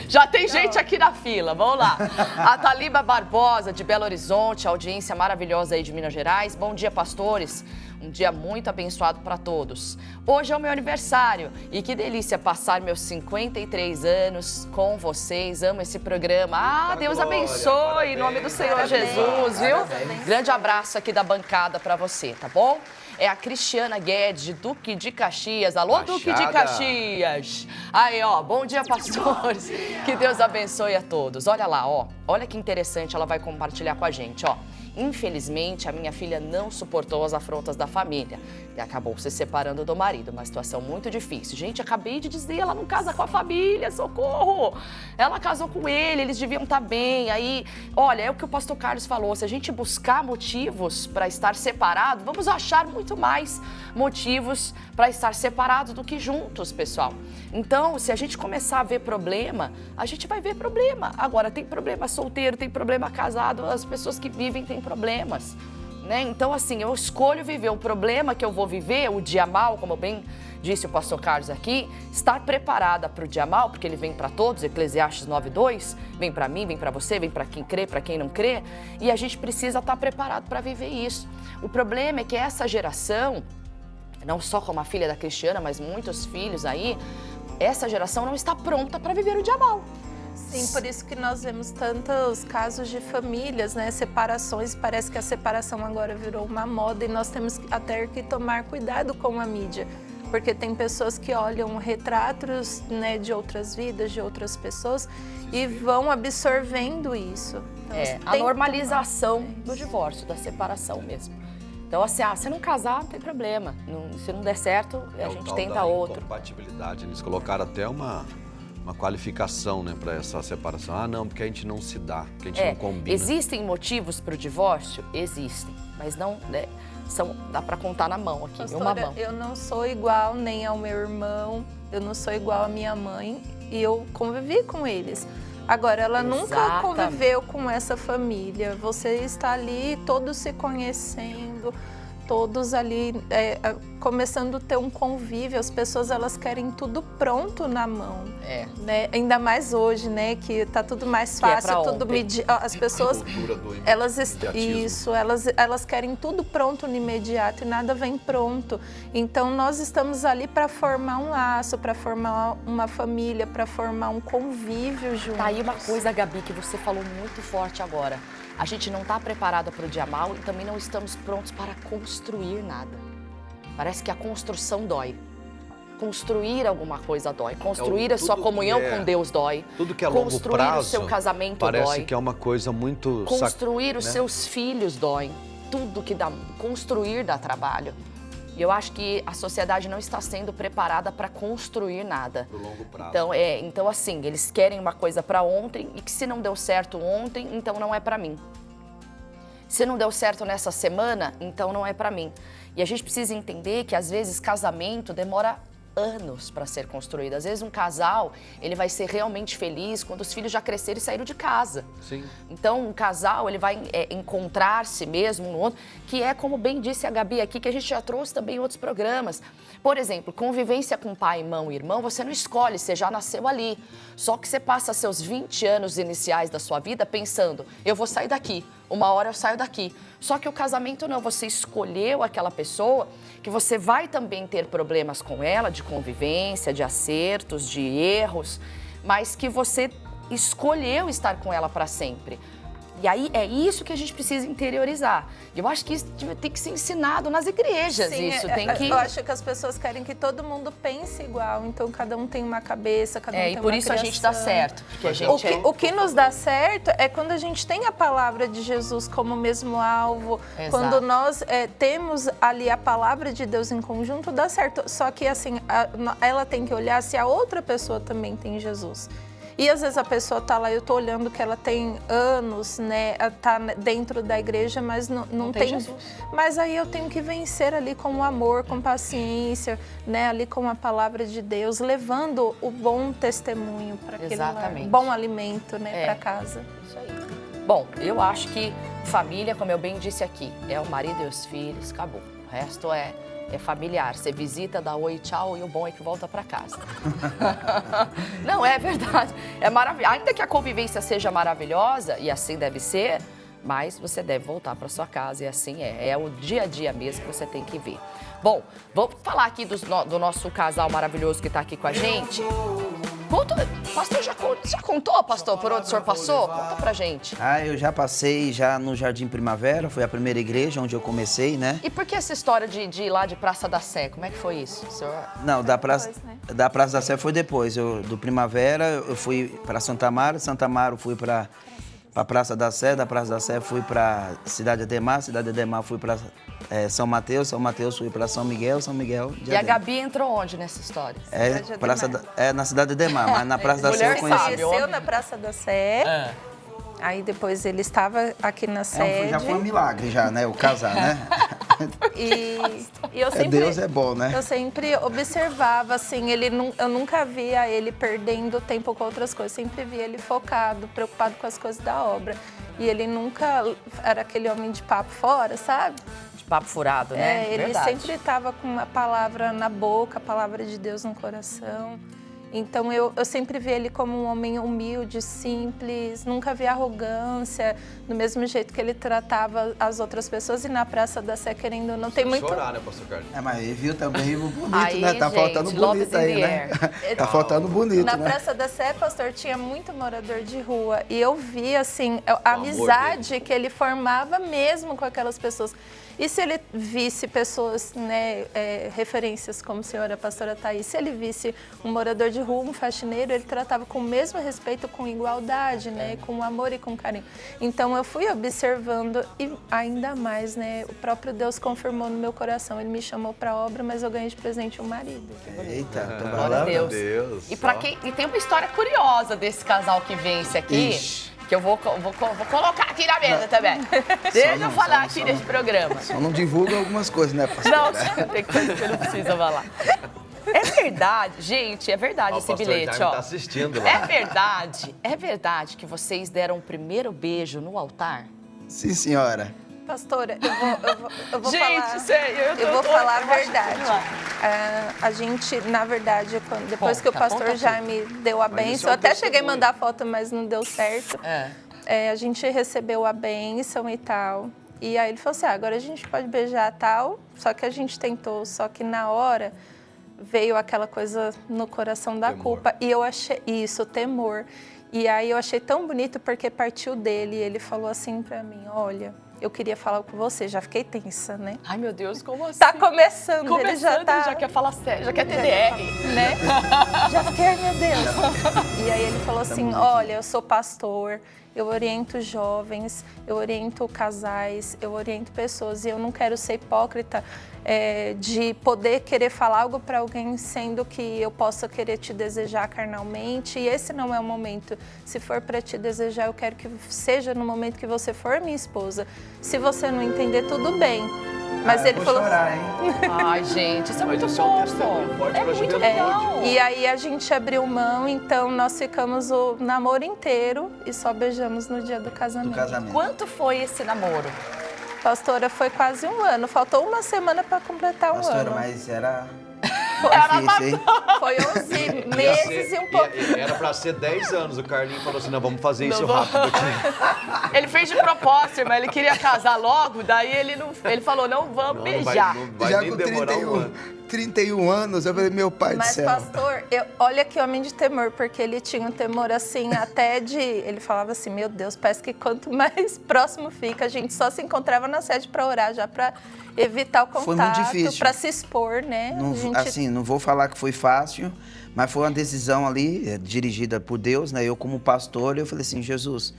Já tem gente aqui na fila, vamos lá. A Taliba Barbosa, de Belo Horizonte, audiência maravilhosa aí de Minas Gerais. Bom dia, pastores. Um dia muito abençoado para todos. Hoje é o meu aniversário e que delícia passar meus 53 anos com vocês. Amo esse programa. Ah, Deus abençoe, em nome do Senhor Jesus, viu? Grande abraço aqui da bancada para você, tá bom? É a Cristiana Guedes, de Duque de Caxias. Alô, Duque de Caxias. Aí, ó, bom dia, pastores. Que Deus abençoe a todos. Olha lá, ó. Olha que interessante, ela vai compartilhar com a gente, ó. Infelizmente, a minha filha não suportou as afrontas da família e acabou se separando do marido. Uma situação muito difícil. Gente, acabei de dizer, ela não casa com a família, socorro! Ela casou com ele, eles deviam estar bem. Aí, olha, é o que o pastor Carlos falou, se a gente buscar motivos para estar separado, vamos achar muito mais motivos para estar separados do que juntos, pessoal. Então, se a gente começar a ver problema, a gente vai ver problema. Agora, tem problema solteiro, tem problema casado, as pessoas que vivem têm problemas, né? Então, assim, eu escolho viver o problema que eu vou viver, o dia mal, como bem disse o pastor Carlos aqui, estar preparada para o dia mal, porque ele vem para todos, Eclesiastes 9:2, vem para mim, vem para você, vem para quem crê, para quem não crê, e a gente precisa estar preparado para viver isso. O problema é que essa geração, não só como a filha da Cristiana, mas muitos filhos aí, essa geração não está pronta para viver o dia mal. Sim, por isso que nós vemos tantos casos de famílias, né? Separações, parece que a separação agora virou uma moda e nós temos até que tomar cuidado com a mídia. Porque tem pessoas que olham retratos, né, de outras vidas, de outras pessoas e vão absorvendo isso. Então, a normalização do divórcio, da separação mesmo. Então, assim, se não casar, não tem problema. Se não der certo, a gente tenta outro. Compatibilidade, eles colocaram até uma qualificação, né, para essa separação. Ah, não, porque a gente não se dá, porque a gente não combina. Existem motivos para o divórcio? Existem, mas não, né, dá para contar na mão aqui, Pastora, uma mão. Eu não sou igual nem ao meu irmão, eu não sou igual à minha mãe e eu convivi com eles. Agora, ela nunca conviveu com essa família. Você está ali, todos se conhecendo, todos ali começando a ter um convívio. As pessoas, elas querem tudo pronto na mão, né? Ainda mais hoje, né, que tá tudo mais fácil, tudo as pessoas, elas querem tudo pronto no imediato e nada vem pronto. Então nós estamos ali para formar um laço, para formar uma família, para formar um convívio juntos. Tá aí uma coisa, Gabi, que você falou muito forte agora. A gente não está preparada para o dia mau e também não estamos prontos para construir nada. Parece que a construção dói. Construir alguma coisa dói. Construir a sua comunhão com Deus dói. Tudo que é longo prazo, construir o seu casamento parece dói. que é uma coisa muito... Construir os seus filhos dói. Tudo que dá... Construir dá trabalho. E eu acho que a sociedade não está sendo preparada para construir nada. Pro longo prazo. Então, assim, eles querem uma coisa para ontem e que se não deu certo ontem, então não é para mim. Se não deu certo nessa semana, então não é para mim. E a gente precisa entender que, às vezes, casamento demora anos para ser construído. Às vezes um casal, ele vai ser realmente feliz quando os filhos já cresceram e saíram de casa. Sim. Então um casal, ele vai encontrar-se mesmo um no outro, que é como bem disse a Gabi aqui, que a gente já trouxe também em outros programas. Por exemplo, convivência com pai, mãe e irmão, você não escolhe, você já nasceu ali. Só que você passa seus 20 anos iniciais da sua vida pensando, eu vou sair daqui, uma hora eu saio daqui. Só que o casamento não, você escolheu aquela pessoa que você vai também ter problemas com ela, de convivência, de acertos, de erros, mas que você escolheu estar com ela para sempre. E aí é isso que a gente precisa interiorizar. Eu acho que isso tem que ser ensinado nas igrejas. Sim, eu acho que as pessoas querem que todo mundo pense igual. Então cada um tem uma cabeça, cada um tem uma e por isso criação. A gente dá certo. Porque a gente o que nos dá certo é quando a gente tem a palavra de Jesus como mesmo alvo. Exato. Quando nós temos ali a palavra de Deus em conjunto, dá certo. Só que assim, ela tem que olhar se a outra pessoa também tem Jesus. E às vezes a pessoa tá lá, eu tô olhando que ela tem anos, né, tá dentro da igreja, mas não tem Jesus. Mas aí eu tenho que vencer ali com o amor, com paciência, né, ali com a palavra de Deus, levando o bom testemunho para aquele lar, bom alimento, né, para casa. Isso aí. Bom, eu acho que família, como eu bem disse aqui, é o marido e os filhos, acabou. O resto é familiar. Você visita, dá oi, tchau, e o bom é que volta para casa. Não, é verdade. É maravilhoso. Ainda que a convivência seja maravilhosa, e assim deve ser, mas você deve voltar para sua casa, e assim é. É o dia a dia mesmo que você tem que ver. Bom, vamos falar aqui do nosso casal maravilhoso que está aqui com a gente. Pastor, já contou, pastor, por onde o senhor passou? Conta pra gente. Eu já passei no Jardim Primavera, foi a primeira igreja onde eu comecei, né? E por que essa história de ir lá de Praça da Sé? Como é que foi isso, senhor? Não, da Praça da Sé foi depois. Do Primavera eu fui para Santa Amaro fui para Praça da Sé, da Praça da Sé fui para Cidade Ademar fui para São Mateus fui para São Miguel E a Gabi entrou onde nessa história? Na Cidade Ademar, mas na Praça da Sé eu conheci. Conheceu na Praça da Sé. Aí depois ele estava aqui na sede. Já foi um milagre já, né? O casar, né? E eu sempre, Deus é bom, né? Eu sempre observava, assim, eu nunca via ele perdendo tempo com outras coisas. Sempre via ele focado, preocupado com as coisas da obra. E ele nunca era aquele homem de papo fora, sabe? De papo furado, né? Ele Verdade. sempre estava com a palavra na boca, a palavra de Deus no coração. Então eu sempre vi ele como um homem humilde, simples, nunca vi arrogância, do mesmo jeito que ele tratava as outras pessoas. E na Praça da Sé, querendo ou não, tem muito... chorar, né, pastor Carlos? Mas ele viu também o bonito, aí, né? Tá gente, faltando bonito aí, né? Tá faltando bonito, Na né? Praça da Sé, pastor, tinha muito morador de rua. E eu vi, assim, a amizade que ele formava mesmo com aquelas pessoas. E se ele visse pessoas, né, referências como a senhora, a pastora Thaís, se ele visse um morador de rua, um faxineiro, ele tratava com o mesmo respeito, com igualdade, né, com amor e com carinho. Então eu fui observando e ainda mais, né, o próprio Deus confirmou no meu coração. Ele me chamou para a obra, mas eu ganhei de presente um marido. Eita, tô Glória a Deus. E tem uma história curiosa desse casal que vence aqui. Ixi. Que eu vou colocar aqui na mesa também. Deixa eu falar aqui nesse programa. Só não divulga algumas coisas, né, pastor? Não, tem coisa que eu não preciso falar. É verdade, gente, é verdade esse bilhete, ó. Tá assistindo lá. É verdade que vocês deram o primeiro beijo no altar? Sim, senhora. Pastora, eu vou Gente, falar. sei, Eu vou falar a eu acho verdade. que A gente, na verdade, depois que o Conta pastor já me deu a bênção, eu até cheguei a mandar foto, mas não deu certo. A gente recebeu a bênção e tal. E aí ele falou assim, agora a gente pode beijar tal, só que a gente tentou, só que na hora veio aquela coisa no coração da culpa. E eu achei isso, temor. E aí eu achei tão bonito porque partiu dele e ele falou assim pra mim, olha, eu queria falar com você, já fiquei tensa, né? Ai, meu Deus, como assim? Tá começando, ele já tá... ele já quer falar sério, já quer TDR. Né? Já fiquei, ai meu Deus. E aí ele falou assim, olha, eu sou pastor, eu oriento jovens, eu oriento casais, eu oriento pessoas e eu não quero ser hipócrita de poder querer falar algo para alguém sendo que eu possa querer te desejar carnalmente e esse não é o momento. Se for para te desejar, eu quero que seja no momento que você for minha esposa. Se você não entender, tudo bem. Mas ele falou... chorar, hein? Ai, gente, isso é muito isso é um testemunho fofo. forte É pra muito juventude. legal. E aí a gente abriu mão, então nós ficamos o namoro inteiro e só beijamos no dia do casamento. Quanto foi esse namoro? Pastora, foi quase 1 ano. Faltou 1 semana para completar um Pastora, ano. mas era Era difícil, hein? Foi 11 meses e um pouco. Era pra ser 10 anos. O Carlinho falou assim, não, vamos fazer isso rápido aqui. Ele fez de propósito, irmã. Ele queria casar logo, daí ele falou, não vamos beijar. Não vai Já nem com demorar um ano. 31 anos, eu falei, meu pai do Mas, céu. pastor, olha que homem de temor, porque ele tinha um temor assim, até de... Ele falava assim, meu Deus, parece que quanto mais próximo fica, a gente só se encontrava na sede para orar, já para evitar o Foi muito contato, difícil. para se expor, né? Não, A gente- Assim, não vou falar que foi fácil, mas foi uma decisão ali, dirigida por Deus, né? Eu como pastor, eu falei assim, Jesus,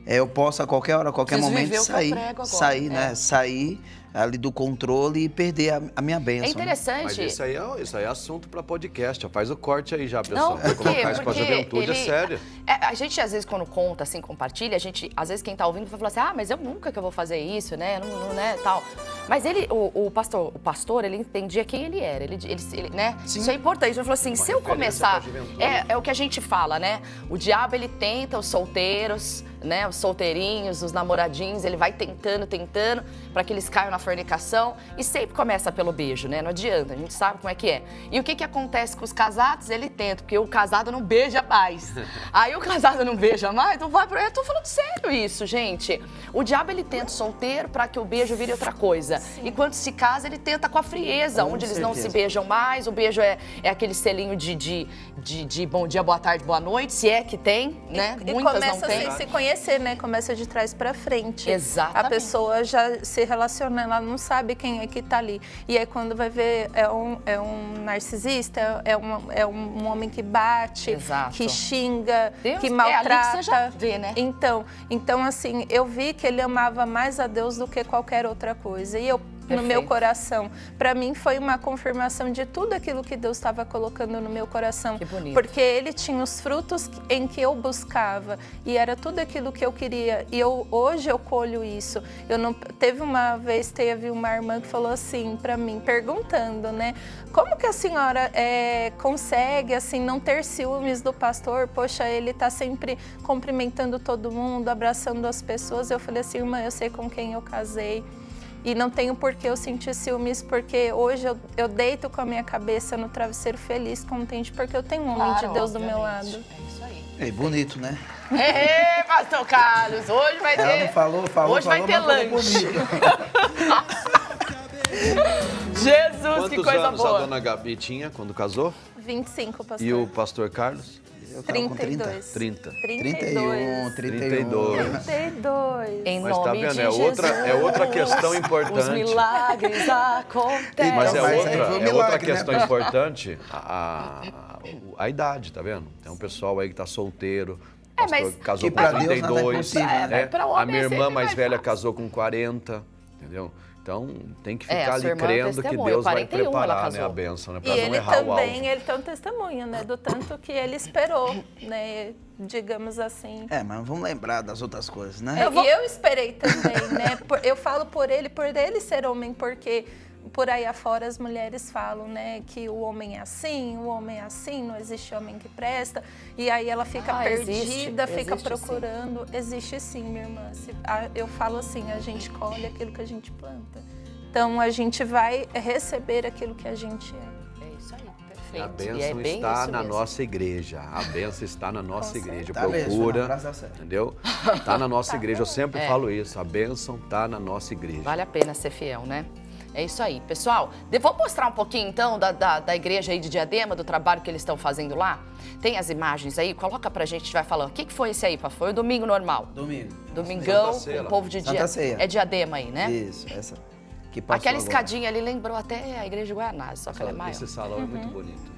eu posso a qualquer hora, a qualquer Preciso momento viver o que eu sair, prego agora. sair, né? Sair ali do controle e perder a minha bênção. É interessante. Mas isso aí é assunto pra podcast. Ó. Faz o corte aí já, pessoal. Não, Pra por quê? colocar isso pra Porque juventude, é sério. A gente, às vezes, quando conta, assim, compartilha, a gente, às vezes, quem tá ouvindo vai falar assim, mas eu nunca que eu vou fazer isso, né? Não, né, tal. Mas ele, o pastor, ele entendia quem ele era. Ele né? Sim. Isso é importante. Ele falou assim, se eu começar... pra juventude. É o que a gente fala, né? O diabo, ele tenta os solteiros, né? Os solteirinhos, os namoradinhos, ele vai tentando, pra que eles caiam na fornicação. E sempre começa pelo beijo, né? Não adianta, a gente sabe como é que é. E o que acontece com os casados? Ele tenta, porque o casado não beija mais. Aí o casado não beija mais, então vai pro... Eu tô falando sério isso, gente. O diabo, ele tenta o solteiro pra que o beijo vire outra coisa. E quando se casa, ele tenta com a frieza, Com onde eles não se certeza. beijam mais. O beijo é aquele selinho de bom dia, boa tarde, boa noite, se é que tem, né? E Muitas começa não tem. a se conhecer, né? Começa de trás pra frente. Exatamente. A pessoa já se relaciona, ela não sabe quem é que tá ali. E aí quando vai ver, é um narcisista, é um homem que bate, Exato. que xinga, Deus, que é ali maltrata. que você já vê, né? Então, assim, eu vi que ele amava mais a Deus do que qualquer outra coisa. E eu, no meu Perfeito. coração, para mim foi uma confirmação de tudo aquilo que Deus estava colocando no meu coração. Que bonito. Porque ele tinha os frutos em que eu buscava e era tudo aquilo que eu queria. E hoje eu colho isso. Teve uma irmã que falou assim para mim, perguntando, né? Como que a senhora consegue assim não ter ciúmes do pastor? Poxa, ele tá sempre cumprimentando todo mundo, abraçando as pessoas. Eu falei assim, irmã, eu sei com quem eu casei. E não tenho por que eu sentir ciúmes, porque hoje eu deito com a minha cabeça no travesseiro feliz, contente, porque eu tenho um homem de Deus do meu lado. É isso aí. É bonito, né? Ei, pastor Carlos, hoje vai ter... Ela não falou, Hoje vai ter mas falou lanche. bonito. Jesus, que Quantos coisa anos a boa. dona Gabi tinha quando casou? 25, pastor. E o pastor Carlos? Eu tava com 32. 30. 31, 32. 32. Em Mas tá nome vendo, de é outra Jesus, questão Os importante. milagres acontecem. Mas Então, é mas aí outra, foi um outra milagre, né, questão pastor? importante, a idade, tá vendo? Tem um pessoal aí que tá solteiro, o pastor mas- casou Que com pra Deus nada é 32, impossível, né? né? Pra homem A minha é irmã sempre mais mais velha fácil. casou com 40, entendeu? Então tem que É, a ficar sua ali irmã crendo que testemunha, Deus vai 41 ela preparar, né, casou. a bênção, né? E Pra não ele errar o alvo. também, ele tem um testemunho, né? Do tanto que ele esperou, né? Digamos assim. Mas vamos lembrar das outras coisas, né? E eu esperei também, né? Eu falo por ele ser homem, porque por aí afora as mulheres falam, né, que o homem é assim, não existe homem que presta. E aí ela fica perdida, fica procurando. Sim. Existe sim, minha irmã. Eu falo assim, a gente colhe aquilo que a gente planta. Então a gente vai receber aquilo que a gente é. É isso aí, perfeito. A bênção está na nossa igreja. A bênção está na nossa igreja. Procura, entendeu? Está na nossa igreja. Eu sempre falo isso. A bênção está na nossa igreja. Vale a pena ser fiel, né? É isso aí. Pessoal, vamos mostrar um pouquinho, então, da igreja aí de Diadema, do trabalho que eles estão fazendo lá? Tem as imagens aí? Coloca pra gente, a gente vai falando. O que foi esse aí, Pastor? Foi o domingo normal? Domingo. Domingão, o povo de Diadema. É Diadema aí, né? Isso, essa. Aquela escadinha ali lembrou até a igreja de Guaianazes, só que ela é maior. Esse salão é muito bonito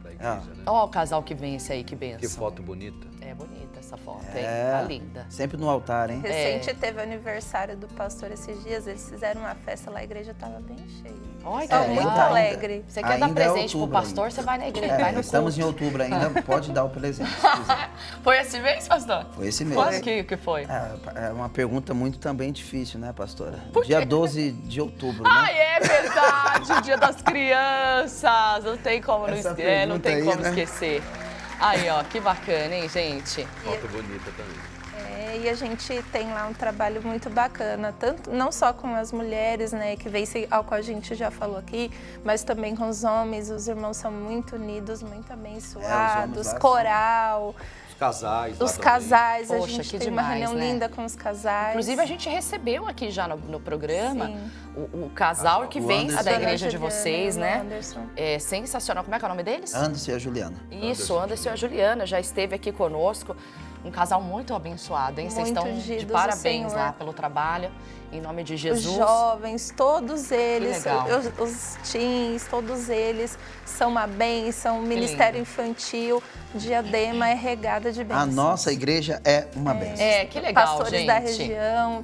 pra igreja, né? Olha o casal que vem esse aí, que benção. Que foto bonita. É bonita essa foto, hein? Tá linda. Sempre no altar, hein? Recente teve aniversário do pastor esses dias, eles fizeram uma festa lá, a igreja estava bem cheia. Olha, muito alegre. Você quer dar presente pro pastor, ainda. Você vai na igreja, vai no Estamos culto. em outubro ainda, pode dar o presente, se quiser. Foi esse mês, pastor? Foi esse mês. Quando que foi? É uma pergunta muito também difícil, né, pastora? Dia 12 de outubro, né? Ai, é verdade, Dia das Crianças. Não tem como, não tem como esquecer. Aí, ó, que bacana, hein, gente? Foto bonita também. E a gente tem lá um trabalho muito bacana, tanto, não só com as mulheres, né, que vem ao qual a gente já falou aqui, mas também com os homens. Os irmãos são muito unidos, muito abençoados, coral. Os casais. Poxa, a gente tem uma reunião linda com os casais. Inclusive, a gente recebeu aqui já no programa o casal que vem da igreja de vocês, né? Anderson. É sensacional. Como é que é o nome deles? Anderson e a Juliana. Isso, Anderson e a Juliana já esteve aqui conosco. Um casal muito abençoado, hein? Vocês estão de parabéns lá pelo trabalho. Em nome de Jesus. Os jovens, todos eles, legal. os teens, todos eles são uma bênção. O Ministério Infantil, Diadema é regada de bênçãos. A nossa igreja é uma bênção. Que legal, Pastores gente. da região,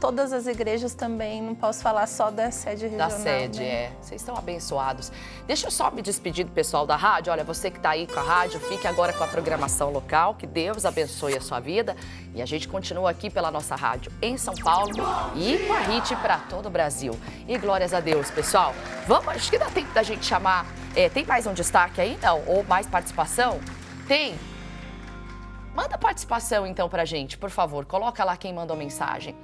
todas as igrejas também, não posso falar só da sede regional. Da sede, né? Vocês estão abençoados. Deixa eu só me despedir do pessoal da rádio. Olha, você que está aí com a rádio, fique agora com a programação local. Que Deus abençoe a sua vida. E a gente continua aqui pela nossa rádio em São Paulo e com a HIT para todo o Brasil. E glórias a Deus, pessoal. Vamos, acho que dá tempo da gente chamar. Tem mais um destaque aí, não? Ou mais participação? Tem? Manda participação, então, pra gente, por favor. Coloca lá quem mandou mensagem.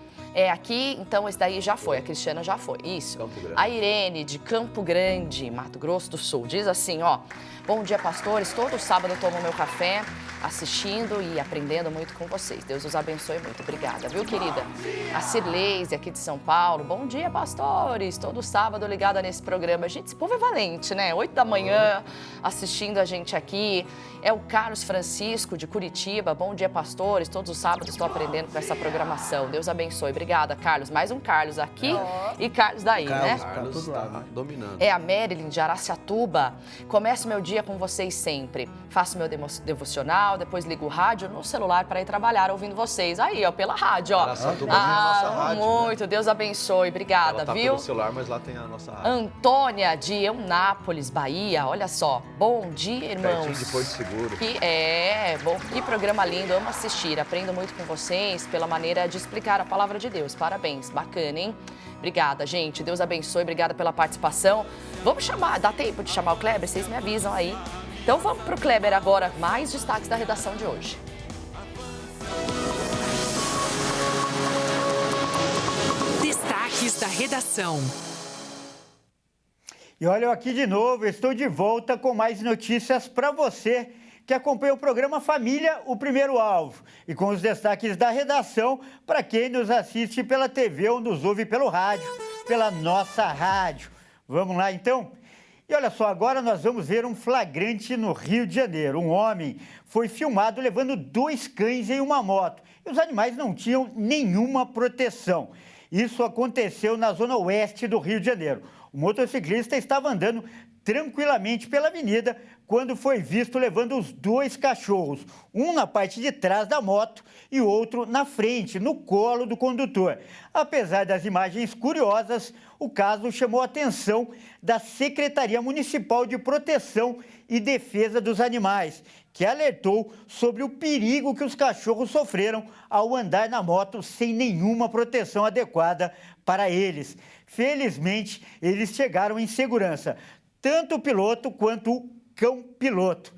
Aqui, então, esse daí já foi. A Cristiana já foi. Isso. A Irene, de Campo Grande, Mato Grosso do Sul, diz assim, ó. Bom dia, pastores. Todo sábado eu tomo meu café, assistindo e aprendendo muito com vocês. Deus os abençoe muito. Obrigada, viu, querida? A Cirleise, aqui de São Paulo. Bom dia, pastores. Todo sábado ligada nesse programa. Gente, esse povo é valente, né? 8 da manhã, assistindo a gente aqui. É o Carlos Francisco, de Curitiba. Bom dia, pastores. Todos os sábados estou aprendendo com essa programação. Deus abençoe. Obrigada, Carlos. Mais um Carlos aqui e Carlos daí, né? Carlos está dominando. É a Marilyn, de Araçatuba. Começo meu dia com vocês sempre. Faço meu devocional, depois ligo o rádio no celular para ir trabalhar ouvindo vocês. Aí, ó, pela rádio, ó. Araçatuba é a nossa rádio, muito. né? Deus abençoe. Obrigada, ela tá viu? pelo celular, mas lá tem a nossa rádio. Antônia, de Eunápolis, Bahia. Olha só. Bom dia, irmãos. Pertinho de Porto Seguro. Que programa lindo. Amo assistir. Aprendo muito com vocês pela maneira de explicar a palavra de Deus. Parabéns. Bacana, hein? Obrigada, gente. Deus abençoe. Obrigada pela participação. Vamos chamar, dá tempo de chamar o Kleber? Vocês me avisam aí. Então vamos pro Kleber agora. Mais destaques da redação de hoje. Destaques da redação. E olha eu aqui de novo, estou de volta com mais notícias para você que acompanha o programa Família, o Primeiro Alvo. E com os destaques da redação para quem nos assiste pela TV ou nos ouve pelo rádio, pela nossa rádio. Vamos lá então? E olha só, agora nós vamos ver um flagrante no Rio de Janeiro. Um homem foi filmado levando 2 cães em uma moto. E os animais não tinham nenhuma proteção. Isso aconteceu na zona oeste do Rio de Janeiro. O motociclista estava andando tranquilamente pela avenida quando foi visto levando os 2 cachorros, um na parte de trás da moto e outro na frente, no colo do condutor. Apesar das imagens curiosas, o caso chamou a atenção da Secretaria Municipal de Proteção e Defesa dos Animais, que alertou sobre o perigo que os cachorros sofreram ao andar na moto sem nenhuma proteção adequada para eles. Felizmente, eles chegaram em segurança, tanto o piloto quanto o cão-piloto.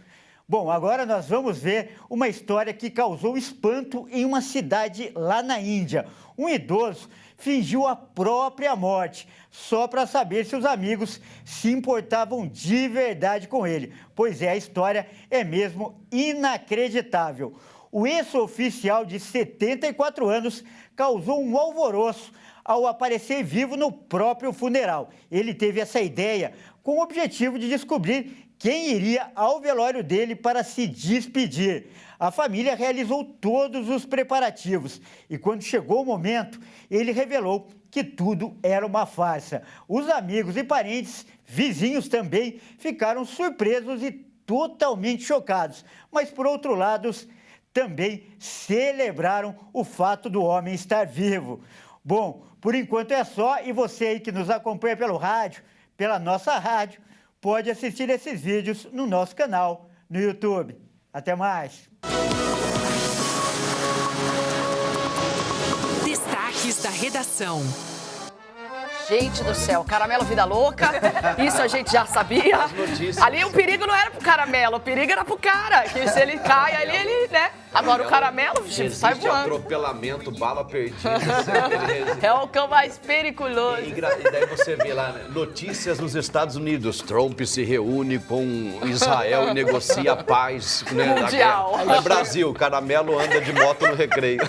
Bom, agora nós vamos ver uma história que causou espanto em uma cidade lá na Índia. Um idoso fingiu a própria morte só para saber se os amigos se importavam de verdade com ele. Pois é, a história é mesmo inacreditável. O ex-oficial de 74 anos causou um alvoroço ao aparecer vivo no próprio funeral. Ele teve essa ideia com o objetivo de descobrir quem iria ao velório dele para se despedir. A família realizou todos os preparativos e, quando chegou o momento, ele revelou que tudo era uma farsa. Os amigos e parentes, vizinhos também, ficaram surpresos e totalmente chocados. Mas, por outro lado, também celebraram o fato do homem estar vivo. Bom, por enquanto é só, e você aí que nos acompanha pelo rádio, pela nossa rádio, pode assistir esses vídeos no nosso canal no YouTube. Até mais! Destaques da redação. Gente do céu, Caramelo Vida Louca, isso a gente já sabia. Ali o perigo não era pro Caramelo, o perigo era pro cara, que se ele cai ali, ele, né? Agora o Caramelo, sai voando. Atropelamento, bala perdida. É o cão mais periculoso. E daí você vê lá, notícias nos Estados Unidos. Trump se reúne com Israel e negocia a paz. Né, mundial. No Brasil, Caramelo anda de moto no recreio.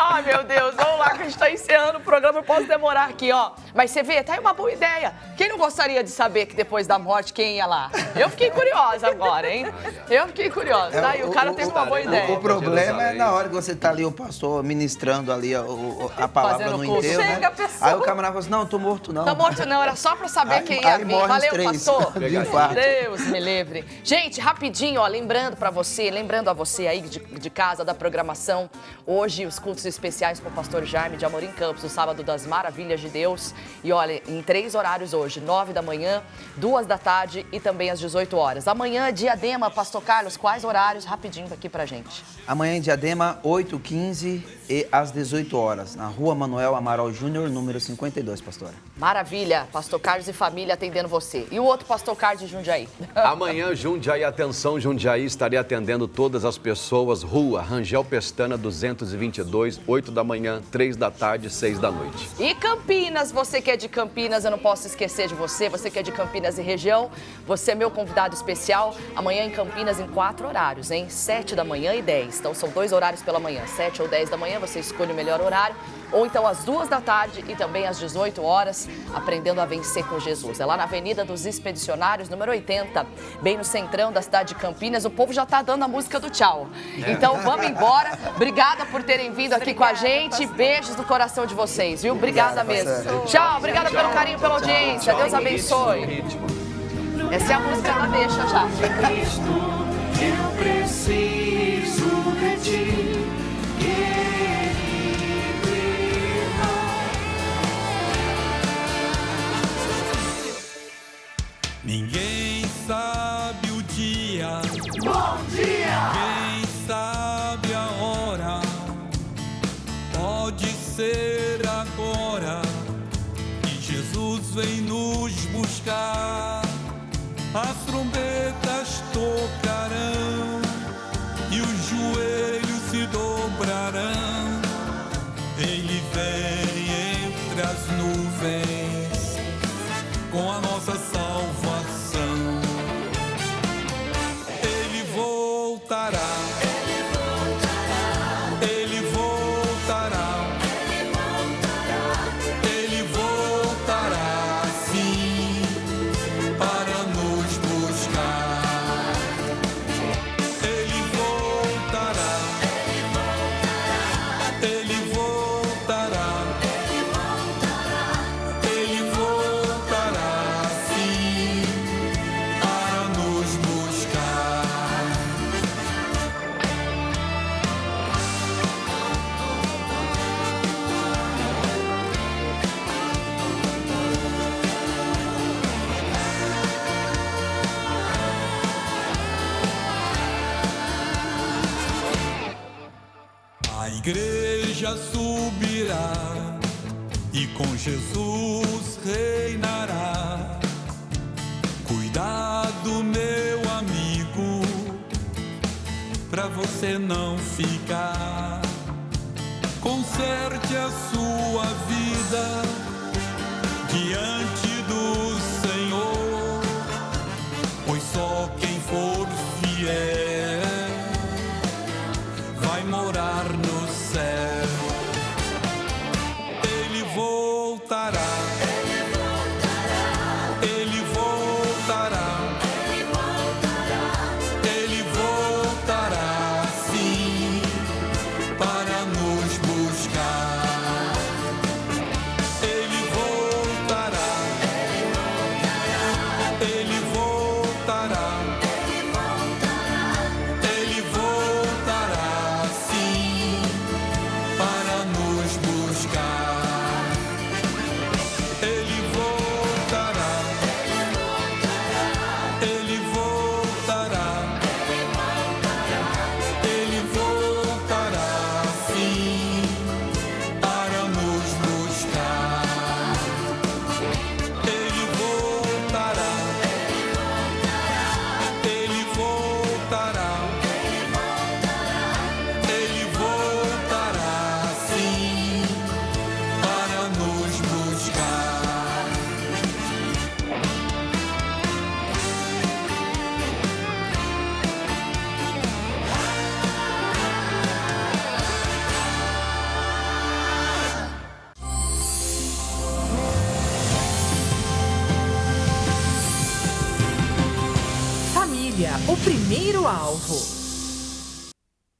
Ai, meu Deus, vamos lá que a gente tá encerrando o programa, eu posso demorar aqui, ó. Mas você vê, tá aí uma boa ideia. Quem não gostaria de saber que depois da morte quem ia lá? Eu fiquei curiosa agora, hein? Eu fiquei curiosa, tá? E o cara teve uma boa ideia. O problema é na hora que você tá ali, o pastor ministrando ali a palavra no enterro, né? Aí o camarada fala assim, não, tô morto não. Tô morto não, era só pra saber quem ia vir. Valeu, pastor. Deus me livre. Gente, rapidinho, ó, lembrando a você aí de casa, da programação, hoje os cultos especiais com o pastor Jaime de Amorim Campos, o sábado das maravilhas de Deus. E olha, em 3 horários hoje, 9 da manhã, 2 da tarde e também às 18 horas. Amanhã, Diadema, pastor Carlos, quais horários? Rapidinho aqui pra gente. Amanhã em Diadema, 8h15 e às 18 horas, na Rua Manuel Amaral Júnior, número 52, pastora. Maravilha, pastor Carlos e família atendendo você. E o outro pastor Carlos de Jundiaí? Amanhã, Jundiaí, atenção, Jundiaí, estarei atendendo todas as pessoas, Rua Rangel Pestana, 222, 8 da manhã, 3 da tarde, 6 da noite. E Campinas, você que é de Campinas, eu não posso esquecer de você, você que é de Campinas e região, você é meu convidado especial, amanhã em Campinas em 4 horários, hein? 7 da manhã e 10, então são 2 horários pela manhã, 7 ou 10 da manhã, você escolhe o melhor horário, ou então às 2 da tarde e também às 18 horas, aprendendo a vencer com Jesus. É lá na Avenida dos Expedicionários, número 80, bem no centrão da cidade de Campinas. O povo já tá dando a música do tchau. Então vamos embora. Obrigada por terem vindo aqui com a gente. Beijos do coração de vocês, viu? Obrigada mesmo. Tchau, obrigada pelo carinho, pela audiência. Deus abençoe. Essa é a música, ela deixa já. Eu preciso de ti. Ninguém sabe o dia. Bom dia! Ninguém sabe a hora. Pode ser agora que Jesus vem nos buscar. As trombetas tocarão e os joelhos se dobrarão. Ele vem entre as nuvens com a nossa salvação. Ele voltará. Ele voltará. Ele voltará. Ele voltará sim para nos buscar. igreja subirá e com Jesus reinará. Cuidado, meu amigo, pra você não ficar. Conserte a sua vida diante do Senhor, pois só quem for fiel vai morar no céu. Ele voltará. Ele voltará. Ele voltará, sim, para nos buscar. Ele voltará. Ele voltará. Ele voltará, sim, para nos buscar. Ele voltará. Ele voltará. Ele voltará, sim, para nos buscar. Ele voltará. Ele voltará. Ele voltará, sim, para nos buscar. Família, o primeiro alvo.